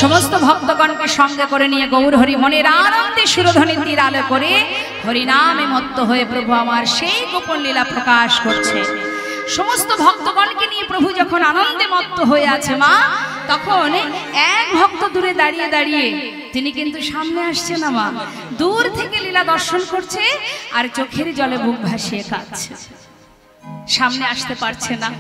সমস্ত ভক্তগণকে সঙ্গে করে নিয়ে গৌর হরি মনের আনন্দে সুরধ্বনি তীর আলো করে হরিনামে মত্ত হয়ে প্রভু আমার সেই গোপন লীলা প্রকাশ করছে। সমস্ত ভক্তগণকে নিয়ে প্রভু যখন আনন্দে মত্ত হয়ে আছে মা, তখন এক ভক্ত দূরে দাঁড়িয়ে দাঁড়িয়ে, তিনি কিন্তু সামনে আসছে না মা, দূর থেকে লীলা দর্শন করছে আর চোখের জলে বুক ভাসিয়ে কাঁদছে, সামনে আসতে পারছে না।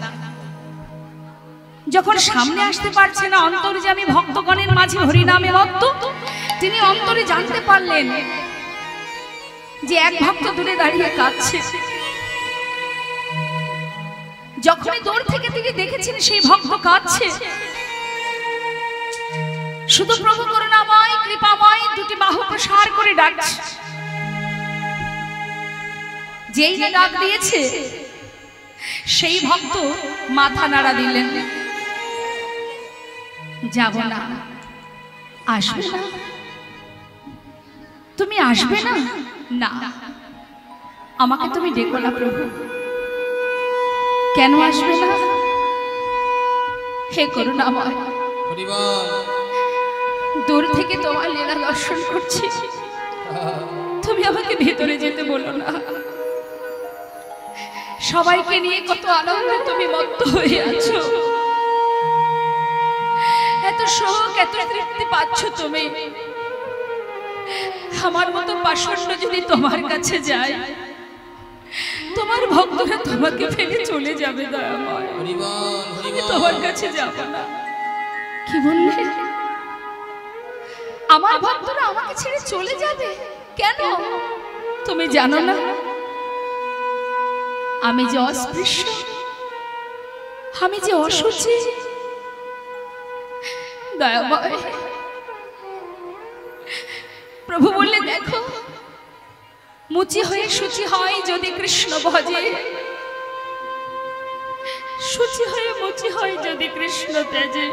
যখন সামনে আসতে পারছে না, অন্তর্যামী ভক্তগণের মাঝে হরিনামে মত্ত, তিনি অন্তরে জানতে পারলেন যে এক ভক্ত দূরে দাঁড়িয়ে কাঁদছে। যখনই দূর থেকে তিনি দেখেছেন সেই ভক্ত কাঁদছে, শুধু প্রভু করুণাময় কৃপাময় দুটি বাহু প্রসার করে ডাকছে। যেই না ডাক দিয়েছে, সেই ভক্ত মাথা নাড়া দিলেন, যাব না, আসবে না, তুমি আসবে না, না আমাকে তুমি ডেকো না প্রভু, কেন আসবে না? হে করুণাময়, দূর থেকে তোমার লীলা দর্শন করছি, তুমি আমাকে ভেতরে যেতে বলো না। সবাইকে নিয়ে কত আনন্দে তুমি মত্ত হয়ে আছো, এত সুখ এত তৃপ্তি পাচ্ছ তুমি। আমার মতো পাষণ্ড যদি তোমার কাছে যায়, তোমার ভক্তরা তোমাকে ফেলে চলে যাবে দয়াময়, আমি তোমার কাছে যাব না। কি বললে? আমার ভক্তরা আমাকে ছেড়ে চলে যাবে কেন? তুমি জানো না আমি যে অস্পৃশ্য, আমি যে অসুচি? দয়াময়, প্রভু বললে দেখো, মুচি হয়ে শুচি হয় যদি কৃষ্ণ ভজে, শুচি হয়ে মুচি হয় যদি কৃষ্ণ তেজে।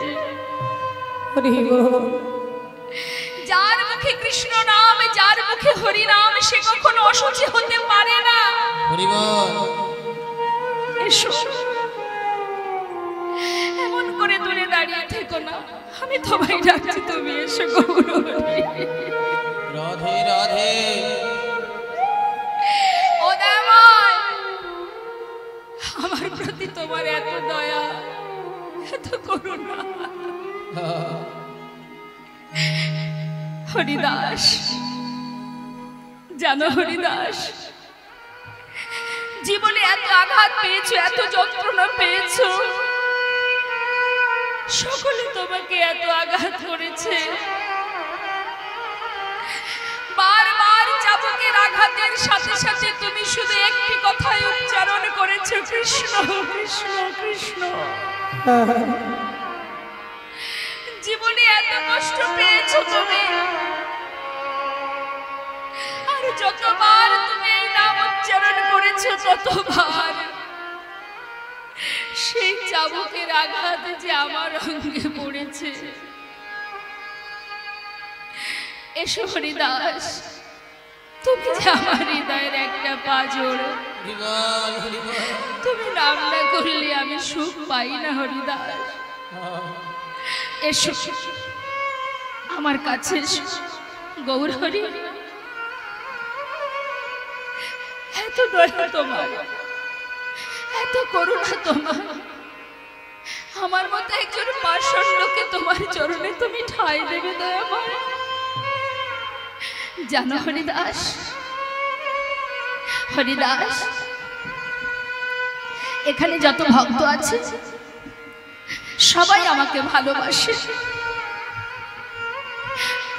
যার মুখে কৃষ্ণ নাম, যার মুখে হরি নাম, সে কখনো অসুচি হতে পারে না। এসো, এমন করে দূরে দাঁড়িয়ে থেকো না, আমি তোমায় ডাকছি, তুমি এসো গৌর হরি। রাধে রাধে। ও দয়াময়, আমার প্রতি তোমার এত দয়া, এত করুণা। হরিদাস, জানো হরিদাস, জীবনে এত আঘাত পেয়েছো, এত যন্ত্রণা পেয়েছো, সকলে তোমাকে এত আঘাত করেছে। বারবার চাবুকের আঘাতের সাথে সাথে তুমি শুধু একটি কথাই উচ্চারণ করেছো, কৃষ্ণ কৃষ্ণ কৃষ্ণ। জীবনে এত কষ্ট পেয়েছো তুমি, আর যতবার তুমি এই নাম উচ্চারণ করেছো, ততবার সেই চাবুকের আঘাত যে আমার অঙ্গে পড়েছে। এসো হরিদাস, তুমি যে আমার হৃদয়ের একটা পাঁজর, তুমি নাম না করলে আমি সুখ পাই না হরিদাস। এসো আমার কাছে, গৌর হরি। এত দয়া তোমার, এত করুণা তোমার, আমার মতো একজন পাষণ্ডকে তোমার চরণে তুমি ঠাঁই দেবে দয়াময়। জানো হরিদাস, হরিদাস, এখানে যত ভক্ত আছে সবাই আমাকে ভালোবাসে,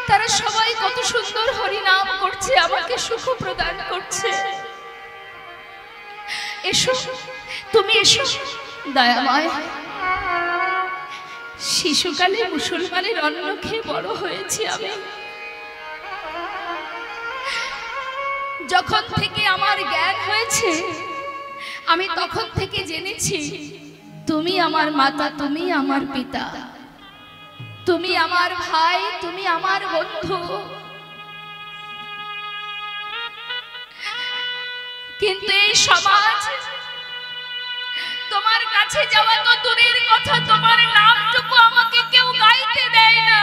তারা সবাই কত সুন্দর হরিনাম করছে, আমাকে সুখ প্রদান করছে। এসো, তুমি এসো দয়াময়। শিশুকালে মুসলমানের অন্ন খেয়ে বড় হয়েছি আমি। যখন থেকে আমার জ্ঞান হয়েছে, আমি তখন থেকে জেনেছি তুমি আমার মাতা, তুমি আমার পিতা, তুমি আমার ভাই, তুমি আমার বন্ধু। কিন্তু এই সমাজ তোমার কাছে যাওয়া তো দূরের কথা, তোমার নামটুকু আমাকে কেউ গাইতে দেয় না।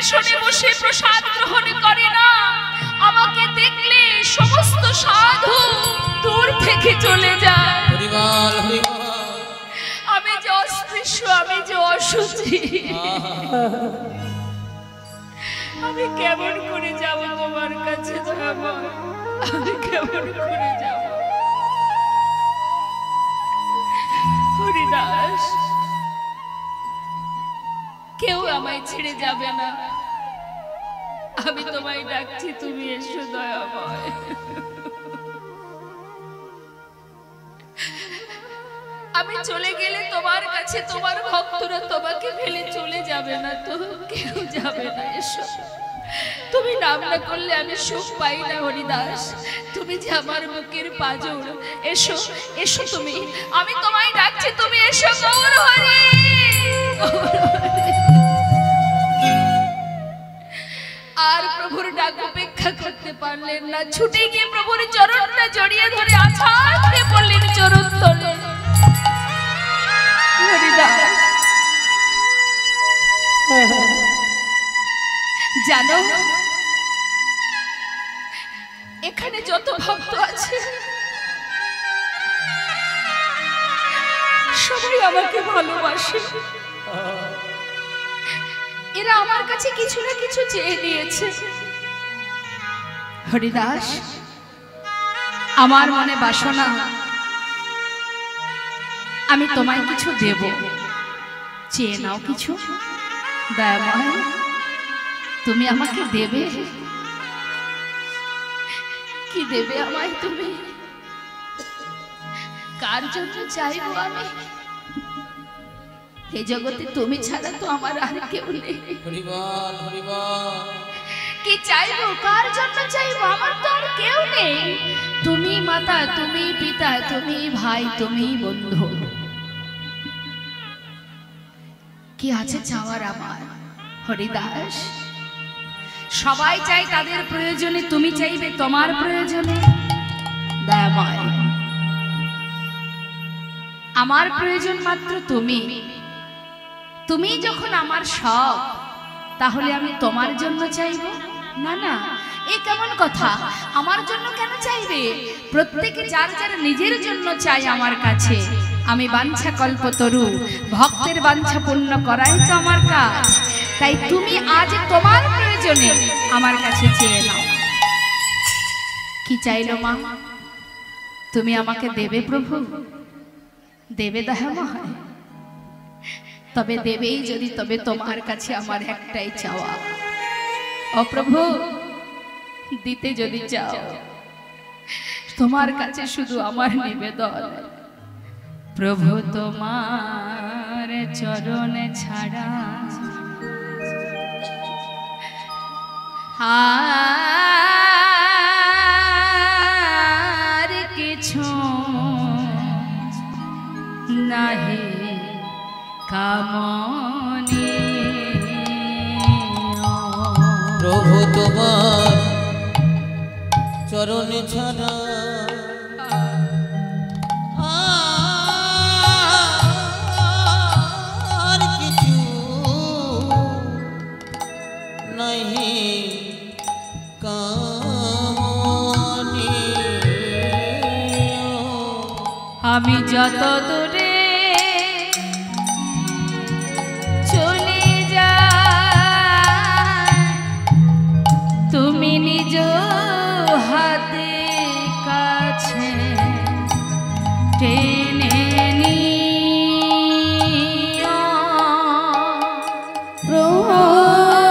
সিংহাসনে বসে প্রসাদ গ্রহণ করে না, আমাকে দেখলে সমস্ত সাধু দূর থেকে চলে যায়। হরিবল হরিবল। আমি যে অস্পৃশ্য, আমি যে অশুচি, আমি কেমন করে যাব তোমার কাছে? আমি কেমন করে যাব? হরিদাস, কেউ আমায় ছেড়ে যাবে না। আমি তোমায় ডাকছি, তুমি এসো দয়াময়। আমি চলে গেলে তোমার কাছে তোমার ভক্তরা তোমাকে ফেলে চলে যাবে না তো? কেউ যাবে না। এসো, তুমি নাম না করলে আমি সুখ পাই না হরিদাস। তুমি যে আমার বুকের পাঁজর, এসো এসো তুমি, আমি তোমায় ডাকছি, তুমি এসো গৌর হরি। আর প্রভুর ডাক উপেক্ষা করতে পারলেন না, ছুটে গিয়ে প্রভুর চরণটা জড়িয়ে ধরে আছাড় খেয়ে পড়লেন চরণ তলে। হরিদাস, জানো এখানে যত ভক্ত আছে সবাই আমাকে ভালোবাসে। এরা আমার কাছে কিছু না কিছু চেয়ে নিয়েছে। হরিদাস, আমার মনে বাসনা, আমি তোমায় কিছু দেব, চেয়ে নাও কিছু। দয়াময়, তুমি আমাকে দেবে? কি দেবে আমায় তুমি? কার জন্য চাইবো আমি? এই জগতে তুমি ছাড়া তো আমার আর কেউ নেই। হরিবল হরিবল। কি চাইবো, কার জন্য চাইবো? আমার তো আর কেউ নেই। তুমি মাতা, তুমি পিতা, তুমি ভাই, তুমি বন্ধু। কি আছে চাওয়ার আমার? হরিদাস, সবাই চাই তাদের প্রয়োজনে, তুমি চাইবে তোমার প্রয়োজনে। দয়াময়, আমার প্রয়োজন মাত্র তুমি। তুমি যখন আমার সব, তাহলে আমি তোমার জন্য চাইব না? না, এ কেমন কথা? আমার জন্য কেন চাইবে? প্রত্যেকে যার যার নিজের জন্য চাই আমার কাছে। আমি বাঞ্ছা কল্পতরু, ভক্তের বাঞ্ছা পূর্ণ করাই তো আমার কাজ। তাই তুমি আজ তোমার প্রয়োজনে আমার কাছে চেয়ে নাও। কি চাইলো মা? তুমি আমাকে দেবে প্রভু? দেবে দয়াময়? তবে দেবেই যদি, তবে তোমার কাছে আমার একটাই চাওয়া, ও প্রভু, দিতে যদি চাও, তোমার কাছে শুধু আমার নিবেদন, প্রভু তোমার চরণে ছাড়া আর কিছু নাহি কামনি। প্রভু তোমার চরণে ছাড়া আর কিছু নাহি কামনি। আমি যত দূরে চলে যাই, তুমি নিজ হাতে কাছে টেনে নিও। প্রভু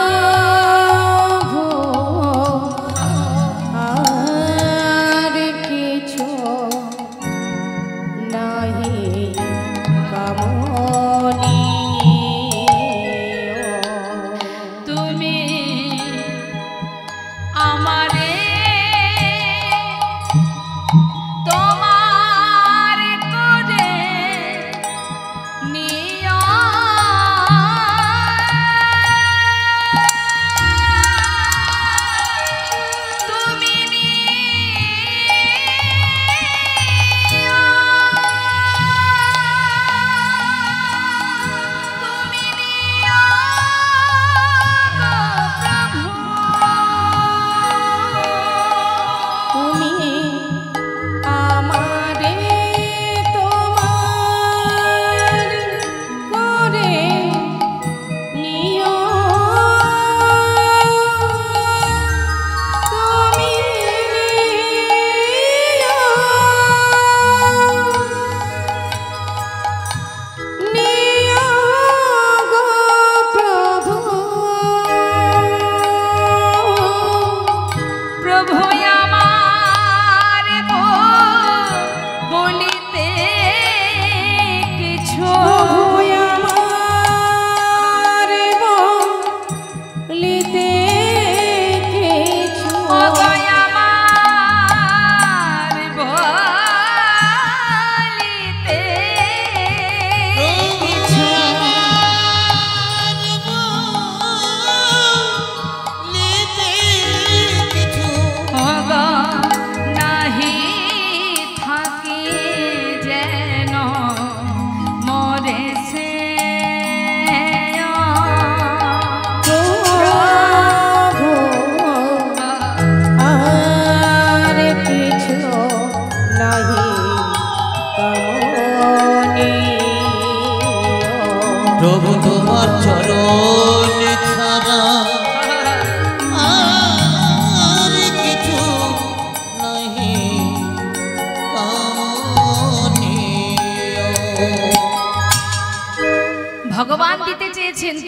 আর কিছু নাহি কামনি। তুমি আমারে তোমার করে নিও।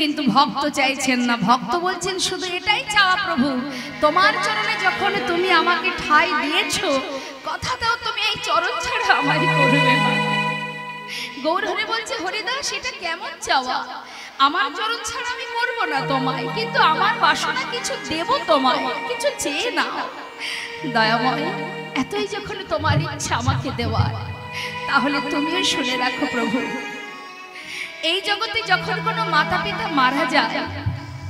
কিন্তু ভক্ত চাইছেন না। ভক্ত বলছেন শুধু এটাই চাওয়া, প্রভু তোমার চরণে যখন তুমি আমাকে ঠাঁই দিয়েছো, কথা দাও তুমি এই চরণ ছাড়া আমারই করবে না। গৌরহরি বলছে, হরিদাস এটা কেমন চাওয়া? আমার চরণ ছাড়া আমি করবো না তোমায়, কিন্তু আমার বাসনা কিছু দেব তোমায়, কিছু চেয়ে না। দয়াময়, এতই যখন তোমার ইচ্ছা আমাকে দেওয়ার, তাহলে তুমিও শুনে রাখো প্রভু, এই জগতে যখন কোনো মাতা পিতা মারা যায়,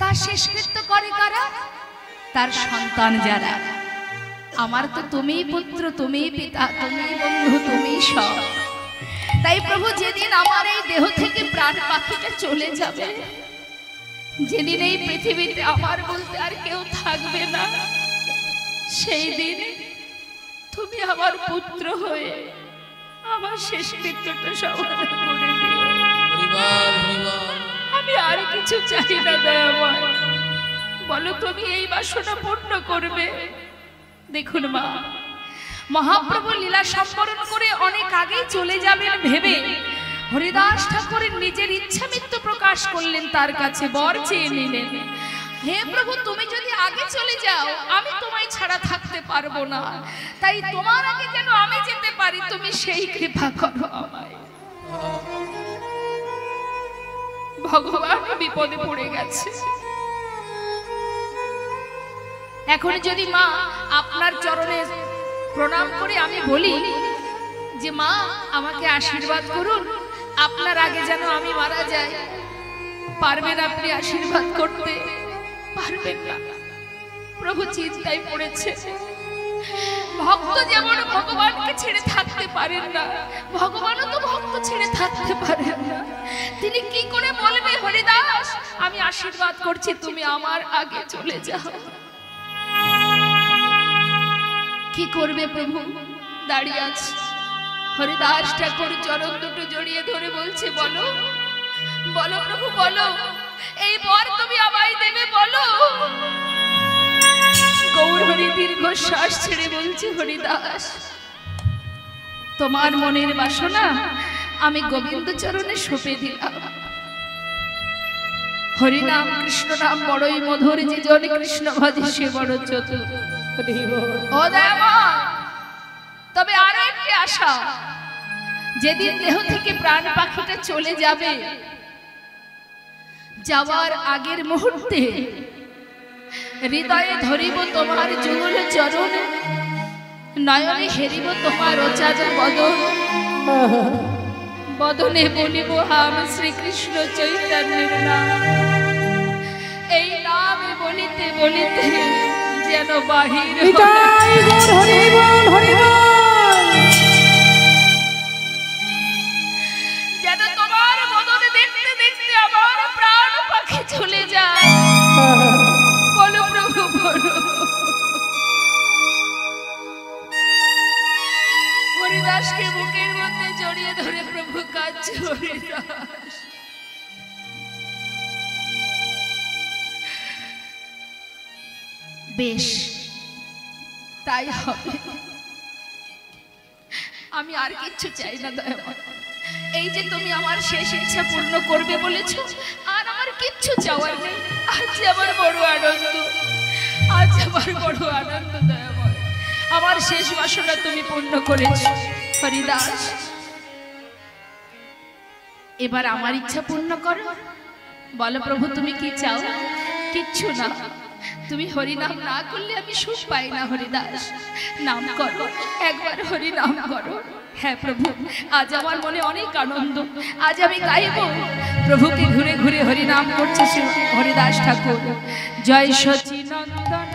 তার শেষকৃত্য করে কারা? তার সন্তান যারা। আমার তো তুমিই পুত্র, তুমিই পিতা, তুমিই বন্ধু, তুমিই সব। তাই প্রভু যেদিন আমার এই দেহ থেকে প্রাণ পাখিটা চলে যাবে, যেদিন এই পৃথিবীতে আমার বলতে আর কেউ থাকবে না, সেই দিন তুমি আমার পুত্র হয়ে আমার শেষকৃত্যটা সমাধান করে দিও। আমি আর কিছু চাই না দয়াময়, বলো তুমি এই বাসনা পূর্ণ করবে। দেখুন মা, মহাপ্রভু লীলা সম্বরণ করে অনেক আগেই চলে যাবেন ভেবে হরিদাস ঠাকুরের নিজের ইচ্ছা মৃত্যু প্রকাশ করলেন, তার কাছে বর চেয়ে নিলেন। হে প্রভু, তুমি যদি আগে চলে যাও, আমি তোমায় ছাড়া থাকতে পারবো না, তাই তোমার আগে যেন আমি যেতে পারি, তুমি সেই কৃপা করো আমায়। ভগবান বিপদে পড়ে গেছে। এখন যদি মা আপনার চরণে প্রণাম করে আমি বলি যে মা আমাকে আশীর্বাদ করুন, আপনার আগে যেন আমি মারা যাই, পারবেন আপনি আশীর্বাদ করতে? পারবেন না। প্রভু চিন্তায় পড়েছে। ভক্ত যেমন ভগবানকে ছেড়ে থাকতে পারেন না, ভগবানও তো ভক্ত ছেড়ে থাকতে পারেন না। তিনি কি করে বলবে, হরিদাস আমি আশীর্বাদ করছি তুমি আমার আগে চলে যাও? কি করবে প্রভু? দাঁড়িয়ে আছে। হরিদাস ঠাকুর চরণ দুটো জড়িয়ে ধরে বলছে, বলো বলো প্রভু বলো, এই বর তুমি আমায় দেবে, বলো। গৌরহরি দীর্ঘশ্বাস ছেড়ে বলছে, হরিদাস তোমার মনের বাসনা আমি গোবিন্দ চরণে সঁপে দিলাম। হরিনাম কৃষ্ণ নাম বড়ই মধুর, যে জন কৃষ্ণ ভজে সে বড় চতুর। ও দয়াময়, তবে আরো একটি আশা, যেদিন দেহ থেকে প্রাণ পাখিটা চলে যাবে, যাওয়ার আগের মুহূর্তে হৃদয়ে ধরিব তোমার যুগল চরণ, নয়নে হেরিব তোমার অচাজ বদন, বদনে বলিব হাম শ্রীকৃষ্ণ চৈতন্যের নাম। এই নাম বলিতে বলিতে যেন বাহির যেন তোমার বদনে দেখতে দেখতে আমার প্রাণ পাখি চলে যায়। বলো প্রভু বলো। হরিদাসকে বুকের মধ্যে জড়িয়ে ধরে প্রভু কাঁদছে, হরিদাস বেশ তাই হবে, আমি আর কিচ্ছু চাই না দয়াময়। এই যে তুমি আমার শেষ ইচ্ছা পূর্ণ করবে বলেছ, আর আমার কিচ্ছু চাওয়ার নেই। আজ আমার বড় আনন্দ, আজ আমার বড় আনন্দ দয়াময়, আমার শেষ বাসনা তুমি পূর্ণ করেছ। হরিদাস এবার আমার ইচ্ছা পূর্ণ করো। বলো প্রভু তুমি কি চাও? কিচ্ছু না, তুমি হরিনাম না করলে আমি সুখ পাই না। হরিদাস নাম করো, একবার হরিনাম করো। হ্যাঁ প্রভু, আজ আমার মনে অনেক আনন্দ, আজ আমি গাইব। প্রভুকে ঘুরে ঘুরে হরিনাম করছে হরিদাস ঠাকুর। জয় সচিনন্দন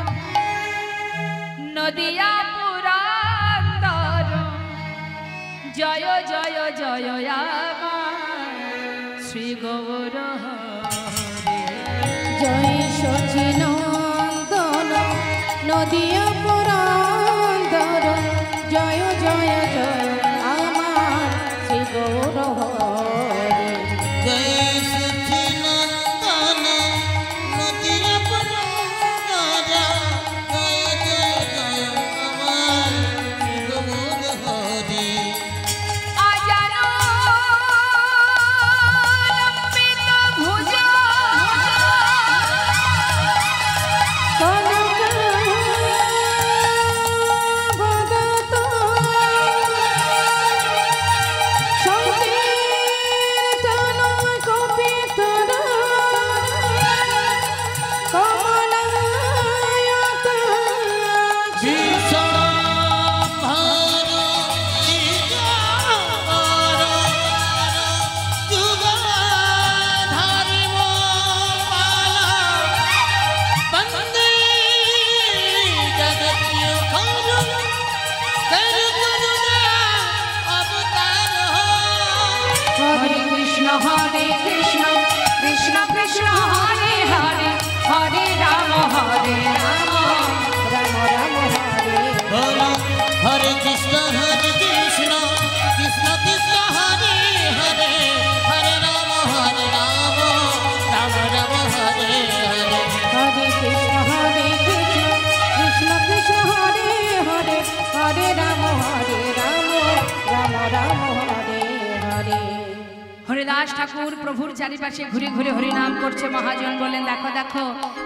নদিয়া পুরান্দর, জয় জয় জয় আমার শ্রী গৌর হরি। জয় সচিনন্দন নদিয়া পুরান্দর, জয় জয় জয় আমার শ্রী গৌর হরি। জয় সচিনন্দন নদিয়া পুরান্দর, জয় জয় জয় আমার শ্রী গৌর হরি। আজানো লম্বিত ভুজা হরে কৃষ্ণ কৃষ্ণ কৃষ্ণ হরে হরে হরে রাম রাম রাম হরে বলো হরে কৃষ্ণ কৃষ্ণ কৃষ্ণ হরে হরে হরে রাম রাম রাম হরে হরে হরে কৃষ্ণ কৃষ্ণ কৃষ্ণ হরে হরে হরে রাম রাম রাম হরে হরে। হরিদাস ঠাকুর প্রভুর চারিপাশে ঘুরে ঘুরে হরিনাম করছে। মহাজন বলেন দেখো দেখো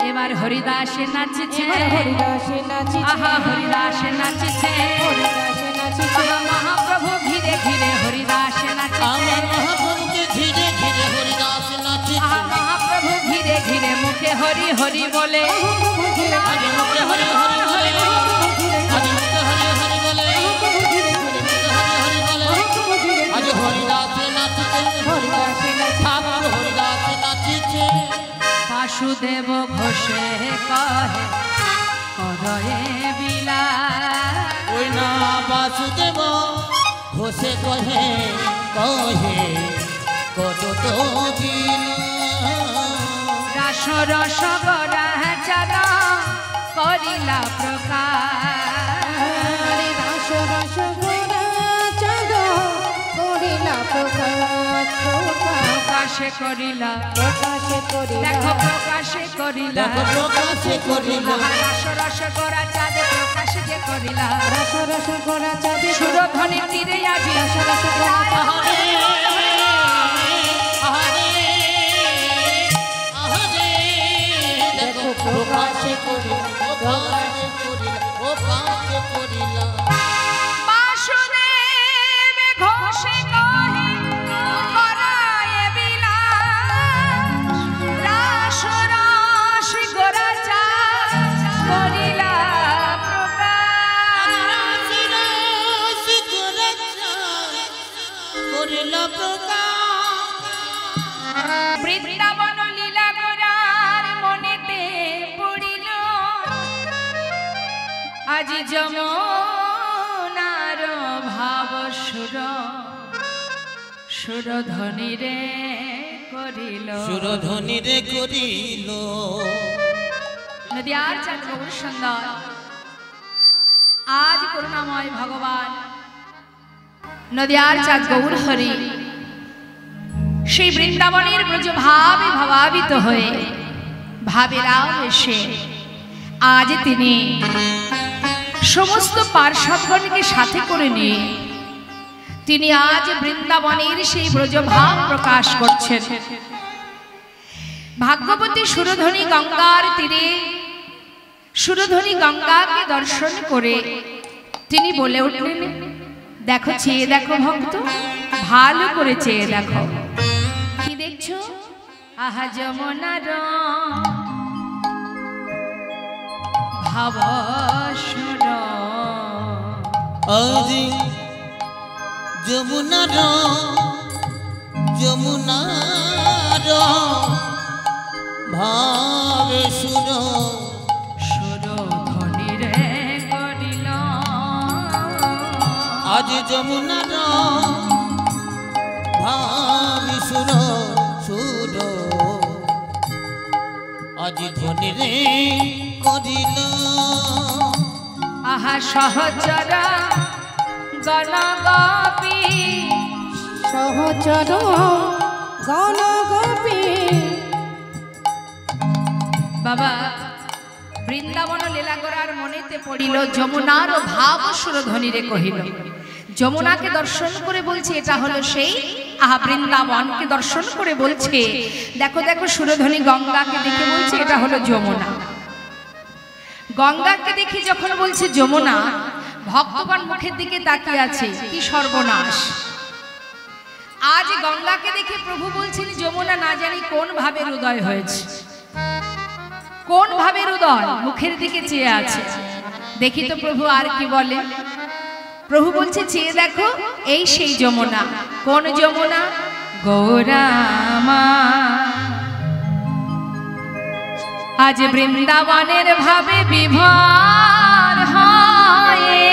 এবার হরিদাসে নাচছে, হরিদাসে নাচিছে, আহা হরিদাসে নাচছে, হরিদাসে নাচিছে, আহা মহাপ্রভু ঘিরে ঘিরে হরিদাসে নাচছে, আমার মহাপ্রভুকে ঘিরে ঘিরে হরিদাস নাচছে, আহা মহাপ্রভু ঘিরে ঘিরে মুখে হরি হরি বলে, প্রভু ঘিরে আজ মুখে হরি হরি বলে, আজ মুখে হরি হরি বলে, প্রভু ঘিরে ঘিরে হরি বলে, প্রভু ঘিরে আজ হরিদাসে নাচছে, হরিদাসে নাচিছে, ঠাকুর হরিদাসে নাচছে। বাসুদেব ঘোষে কহে করয়ে বিলাস, ওই না বাসুদেব ঘোষে কহে কহে কত তো রাস রস গরা চাঁদ করিলা প্রকাশ, রাস রস গোরা চাঁদ করিলা প্রকাশ, প্রকাশে করিলা প্রকাশে করিলা, দেখো প্রকাশে করিলা, দেখো প্রকাশে করিলা, রাস রস গরা চাঁদ প্রকাশে যে করিলা, রাস রস গোরা চাঁদ সুরধ্বনি তীরে আজি রাস রস গোরা চাঁদ আহারে আহারে আহারে দেখো প্রকাশে করিলা, প্রকাশে করিলা, প্রকাশে করিলা। বাসুদেব ঘোষে কহে করায়ে বিলাস, রাস রস গরা চাঁদ করিলা প্রকাশ, করিলা প্রকাশ। বৃন্দাবন লীলা করার মনেতে পড়িল, আজি যমুনার ভাব সুর সুরধ্বনি রে করিল, সুরধ্বনি রে করিল। নদিয়ার চাঁদ গৌর সুন্দর আজ করুণাময় ভগবান নদিয়ার চাঁদ গৌর হরি সেই বৃন্দাবনের ব্রজ ভাবে ভাবাবিত হয়ে ভাবেরাও এসে আজ তিনি সমস্ত পার্শ্বদগণকে সাথে করে নিয়ে তিনি আজ বৃন্দাবনের সেই ব্রজ ভাব প্রকাশ করছেন। ভাগ্যবতী সুরধ্বনি গঙ্গার তীরে সুরধ্বনি গঙ্গাকে দর্শন করে তিনি বলে উঠলেন দেখো চেয়ে দেখো ভক্ত, ভালো করে চেয়ে দেখো, কি দেখছো? আহা যমুনার ভাবসুর, আজ যমুনার যমুনার ভাবে সুর সুরধ্বনি রে করিল, আজ যমুনার ভাবে সুর সুর আজ ধ্বনি রে করিল। আহা সহচর গণগোপী, সহচর গণ গোপী, বাবা বৃন্দাবন লীলা করার মনেতে পড়িল, যমুনার ভাব সুরধ্বনি রে কহিল। যমুনাকে দর্শন করে বলছে এটা হলো সেই, আহা বৃন্দাবনকে দর্শন করে বলছে দেখো দেখো সুরধ্বনি গঙ্গাকে দেখে বলছে এটা হলো যমুনা। গঙ্গাকে দেখে যখন বলছে যমুনা, ভক্তগণ মুখের দিকে তাকিয়ে আছে, কি সর্বনাশ। আজ গঙ্গাকে দেখে প্রভু বলছেন যমুনা না জানি কোন ভাবে হৃদয় হয়েছে, কোন ভাবে হৃদয় মুখের দিকে চেয়ে আছে। দেখি তো প্রভু আর কি বলে। প্রভু বলছে চেয়ে দেখো এই সেই যমুনা। কোন যমুনা? গৌরামা। আজ বৃন্দাবনের ভাবে বিভোর হয়ে,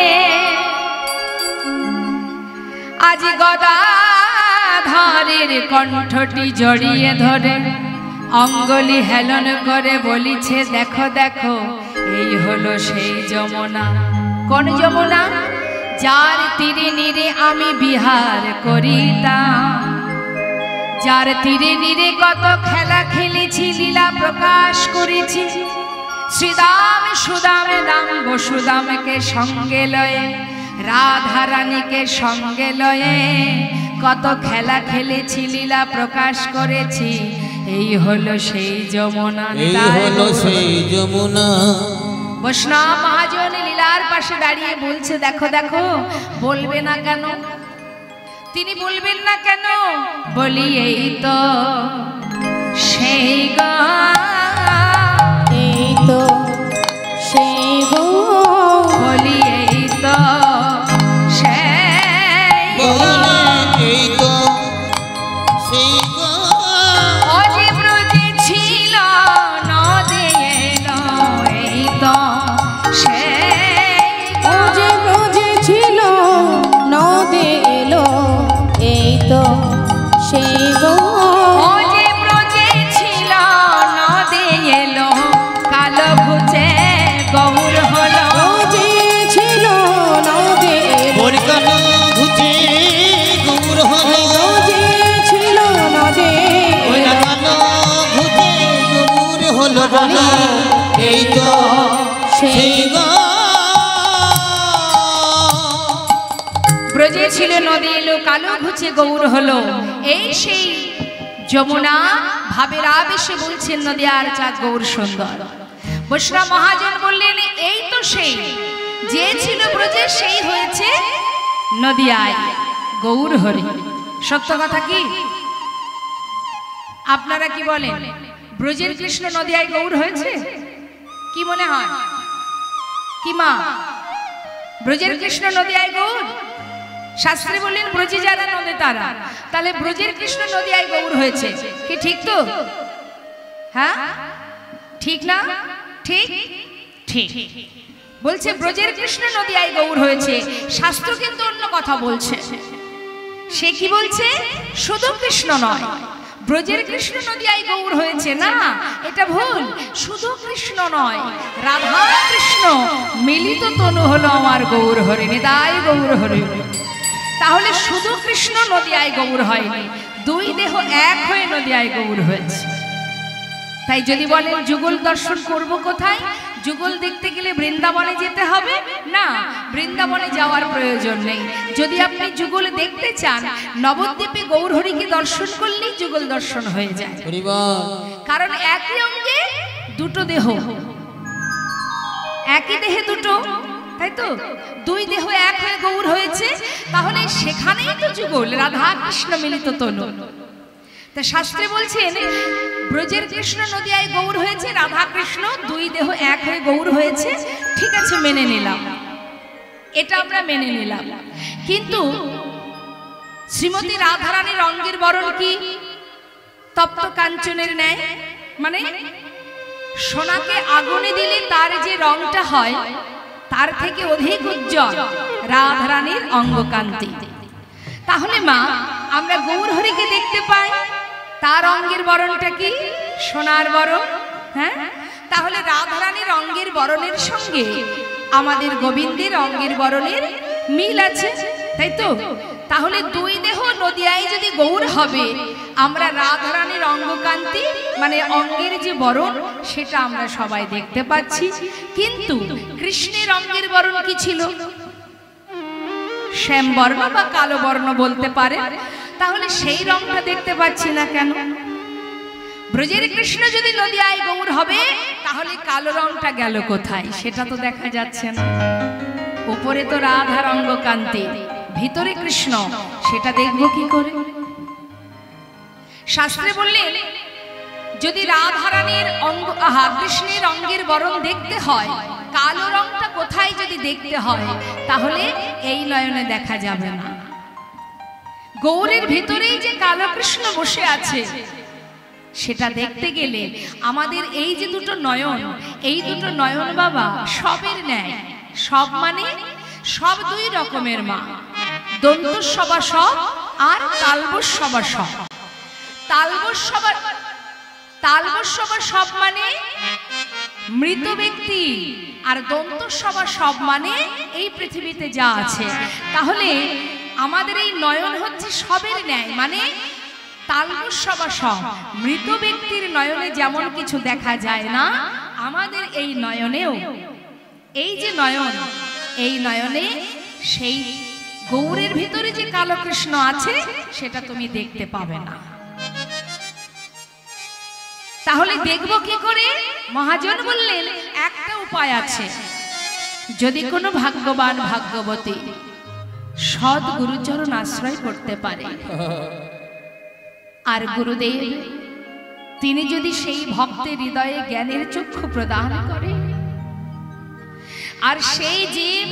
আজ গদাধর রাধারের কণ্ঠটি জড়িয়ে ধরে অঙ্গলি হেলন করে বলিছে, দেখো দেখো এই হলো সেই যমুনা। কোন যমুনা? যার তীরে নীরে আমি বিহার করিতাম, যার তীরে নীরে কত খেলা খেলেছি, লীলা প্রকাশ করেছি। শ্রীদাম সুদাম দাম বসুদামকে সঙ্গে লয়ে, রাধা রানীকে সঙ্গে লয়ে কত খেলা খেলেছি, লীলা প্রকাশ করেছি। এই হলো সেই যমুনা, এই হলো সেই যমুনা। বৈষ্ণব মহাজন লীলার পাশে দাঁড়িয়ে বলছে, দেখো দেখো। বলবে না কেন? তিনি বলবেন না কেন? বলি এই তো সেই গো, এই তো সেই গো, বলি এই তো সেই গো। এই তো সেই গো, অজি ব্রজে ছিল নদী এলো, এই তো সেই গো। ও যে ব্রজে ছিল নদী এলো, এই তো সেই গো। অজি ব্রজে ছিল নদী এলো, কালো ঘুচে গৌর হলো। ব্রজে ছিল নদী এলো, ওর কালো ঘুচে গৌর হলো। ব্রজে ছিল নদী ওই এলো, কালো ঘুচে গৌর হলো বলে, এই তো সেই গো। ব্রজে ছিল নদী এলো, কালো ঘুচে গৌর হলো। এই সেই যমুনা। ভাবের আবেশে বলছেন নদী আর চাঁদ গৌর সুন্দর। বৈষ্ণব মহাজন বললেন, এই তো সেই, যে ছিল ব্রজে সেই হয়েছে নদিয়ায় গৌর হরি। সত্য কথা কি? আপনারা কি বলেন? ব্রজের কৃষ্ণ নদিয়ায় গৌর হয়েছে? কি মনে হয়? কি মা, ব্রজের কৃষ্ণ নদিয়ায় গৌর? শাস্ত্রে বললেন ব্রজে যারা নদে তারা। তাহলে ব্রজের কৃষ্ণ নদিয়ায় গৌর হয়েছে, কি ঠিক তো? হ্যাঁ ঠিক না? ঠিক ঠিক বলছে ব্রজের কৃষ্ণ নদিয়ায় গৌর হয়েছে। শাস্ত্র কিন্তু অন্য কথা বলছে। সে কি বলছে? শুধু কৃষ্ণ নয়, ব্রজের কৃষ্ণ নদিয়ায় গৌর হয়েছে। না, এটা ভুল। শুধু কৃষ্ণ নয়, রাধা কৃষ্ণ মিলিত তনু হলো আমার গৌর হরি, নিতাই গৌর হরি। তাহলে শুধু কৃষ্ণ নদিয়ায় গৌর হয়নি, দুই দেহ এক হয়ে নদিয়ায় গৌর হয়েছে। তাই যদি বলেন যুগল দর্শন করব কোথায়? যুগল দেখতে গেলে বৃন্দাবনে যেতে হবে না, বৃন্দাবনে যাওয়ার প্রয়োজন নেই। যদি আপনি যুগল দেখতে চান, নবদ্বীপে গৌরহরিকে দর্শন করলেই যুগল দর্শন হয়ে যায়। কারণ একই অঙ্গে দুটো দেহ, একই দেহে দুটো, তাই তো? দুই দেহ এক হয়ে গৌর হয়েছে, তাহলে সেখানেই তো যুগল, রাধা কৃষ্ণ মিলিত তনু। তা শাস্ত্রে বলছেন ব্রজের কৃষ্ণ নদিয়ায় গৌর হয়েছে, রাধা কৃষ্ণ দুই দেহ এক হয়ে গৌর হয়েছে। ঠিক আছে, মেনে নিলাম, এটা আমরা মেনে নিলাম। কিন্তু শ্রীমতী রাধারানীর অঙ্গের বরণ কি? তপ্ত কাঞ্চনের ন্যায়, মানে সোনাকে আগুনে দিলে তার যে রংটা হয় তার থেকে অধিক উজ্জ্বল রাধারানীর অঙ্গকান্তি। তাহলে মা, আমরা গৌরহরিকে দেখতে পাই, তার অঙ্গের বরণটা কি? সোনার বরণ। হ্যাঁ, তাহলে রাধারানীর অঙ্গের বরণের সঙ্গে আমাদের গোবিন্দের অঙ্গের বরণের মিল আছে, তাই তো? তাহলে দুই দেহ নদিয়ায় যদি গৌর হবে, আমরা রাধারানীর অঙ্গকান্তি মানে অঙ্গের যে বরণ সেটা আমরা সবাই দেখতে পাচ্ছি। কিন্তু কৃষ্ণের অঙ্গের বরণ কি ছিল? শ্যামবর্ণ বা কালো বর্ণ বলতে পারে। তাহলে সেই রংটা দেখতে পাচ্ছি না কেন? ব্রজের কৃষ্ণ যদি নদিয়ায় গৌর হবে, তাহলে কালো রংটা গেল কোথায়? সেটা তো দেখা যাচ্ছে না। উপরে তো রাধার অঙ্গকান্তি, ভিতরে কৃষ্ণ, সেটা দেখব কি করে? শাস্ত্রে বললেন যদি রাধারানীর অঙ্গ কৃষ্ণের অঙ্গের বরণ দেখতে হয়, কালো রংটা কোথায় যদি দেখতে হয়, তাহলে এই নয়নে দেখা যাবে না। গৌরের ভিতরেই যে কালো কৃষ্ণ বসে আছে, সেটা দেখতে গেলে আমাদের এই যে দুটো নয়ন, এই দুটো নয়ন বাবা সবের ন্যায়। সব মানে সব দুই রকমের মা, দন্ত সবা সব আর তালবস্যবা সব। তালবস্যবা সব মানে মৃত ব্যক্তি, আর দন্তস্যবা সব মানে এই পৃথিবীতে যা আছে। তাহলে আমাদের এই নয়ন হচ্ছে সবের ন্যায়, মানে তালবস্যবা সব। মৃত ব্যক্তির নয়নে যেমন কিছু দেখা যায় না, আমাদের এই নয়নেও, এই যে নয়ন, এই নয়নে সেই গৌরের ভিতরে যে কালো কৃষ্ণ আছে সেটা তুমি দেখতে পাবে না। তাহলে দেখব কি করে? মহাজন বললেন একটা উপায় আছে। যদি কোনো ভাগ্যবান ভাগ্যবতী সৎ গুরুচরণ আশ্রয় করতে পারে, আর গুরুদেব তিনি যদি সেই ভক্তের হৃদয়ে জ্ঞানের চক্ষু প্রদান করে, আর সেই জীব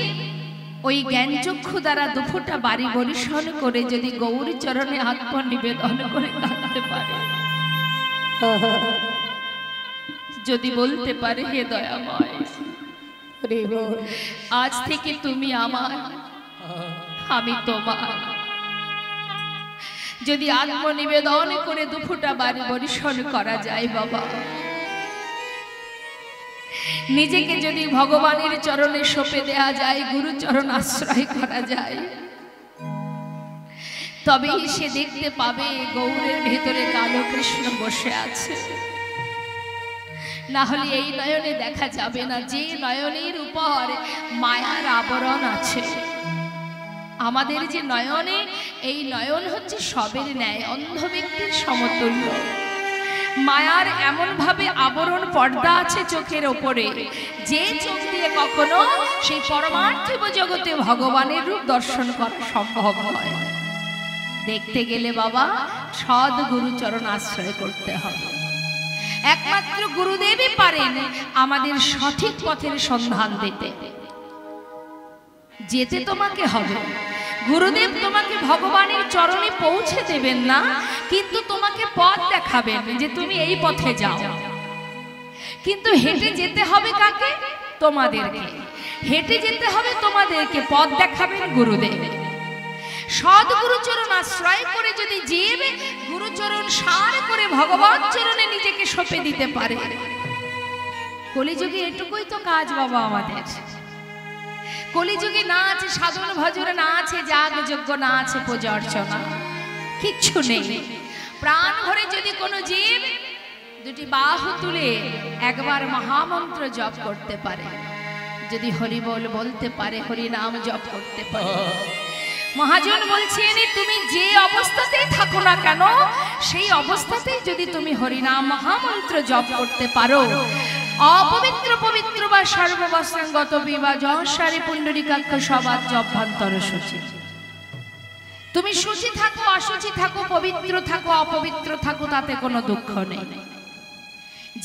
ওই জ্ঞান চক্ষু দ্বারা দুফোঁটা বাড়ি বরিশন করে যদি গৌর চরণে আত্মনিবেদন করে কাঁদতে পারে, যদি বলতে পারে হে দয়াময় আজ থেকে তুমি আমার, আমি তোমার, যদি আত্মনিবেদন করে দুফোঁটা বাড়ি বরিশন করা যায় বাবা, নিজেকে যদি ভগবানের চরণে সঁপে দেয়া যায়, গুরু চরণ আশ্রয় করা যায়, তবেই সে দেখতে পাবে গৌরের ভেতরে কালো কৃষ্ণ বসে আছে। না হলে এই নয়নে দেখা যাবে না, যে নয়নের উপর মায়ার আবরণ আছে। আমাদের যে নয়নে, এই নয়ন হচ্ছে সবের ন্যায়, অন্ধ ব্যক্তির সমতুল্য। মায়ার এমন ভাবে আবরণ পর্দা আছে চোখের ওপরে, যে চোখ দিয়ে কখনো সেই পরমার্থিক জগতে ভগবানের রূপ দর্শন করা সম্ভব নয়। দেখতে গেলে বাবা সৎ গুরুচরণ আশ্রয় করতে হবে। একমাত্র গুরুদেবই পারেন আমাদের সঠিক পথের সন্ধান দিতে। যেতে তোমাকে হবে, গুরুদেব তোমাকে ভগবানের চরণে পৌঁছে দেবেন না, কিন্তু তোমাকে পথ দেখাবেন যে তুমি এই পথে যাও। কিন্তু হেঁটে যেতে হবে কাকে? তোমাদেরকে। হেঁটে যেতে হবে তোমাদেরকে, পথ দেখাবেন গুরুদেব। সৎ গুরুচরণ আশ্রয় করে যদি জীব গুরুচরণ সার করে ভগবান চরণে নিজেকে সঁপে দিতে পারে, কলিযুগে এটুকুই তো কাজ বাবা আমাদের। কলিযুগে না আছে সাধন ভজন, না আছে যাগ যজ্ঞ, না আছে পূজা অর্চনা, কিচ্ছু নেই। প্রাণ ভরে যদি কোনো জীব দুটি বাহু তুলে একবার মহামন্ত্র জপ করতে পারে, যদি হরি বল বলতে পারে, হরি নাম জপ করতে পারে, মহাজন বলছেন তুমি যে অবস্থাতেই থাকো না কেন, সেই অবস্থাতেই যদি তুমি হরিনাম মহামন্ত্র জপ করতে পারো, অপবিত্র পবিত্র বা সর্ববস্ত্রাঙ্গত বিবা জহসারি পুণ্ডরিকাক্ষ সবাদ জপান্তর শুচি। তুমি শুচি থাকো, অশুচি থাকো, পবিত্র থাকো, অপবিত্র থাকো, তাতে কোনো দুঃখ নেই।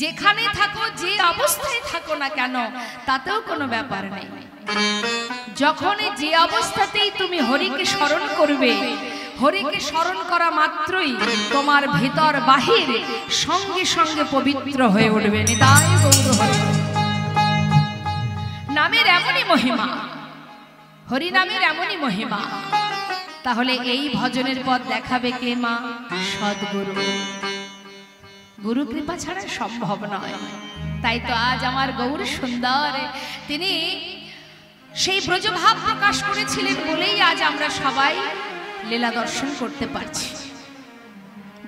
যেখানে থাকো, যে অবস্থায় থাকো না কেন, তাতেও কোনো ব্যাপার নেই। যখন যে অবস্থাতেই তুমি হরিকে স্মরণ করবে, হরিকে স্মরণ করা মাত্রই তোমার ভিতর বাহির সঙ্গে সঙ্গে পবিত্র হয়ে উঠবে। নিতাই গৌর হরি। নামের এমনই মহিমা, হরি নামের এমনই মহিমা। তাহলে এই ভজনের পথ দেখাবে কে মা? সদ্গুরু। গুরু কৃপা ছাড়া সম্ভব নয়। তাই তো আজ আমার গৌর সুন্দর তিনি সেই ব্রজভাব প্রকাশ করেছিলেন বলেই আজ আমরা সবাই লীলা দর্শন করতে পারছি।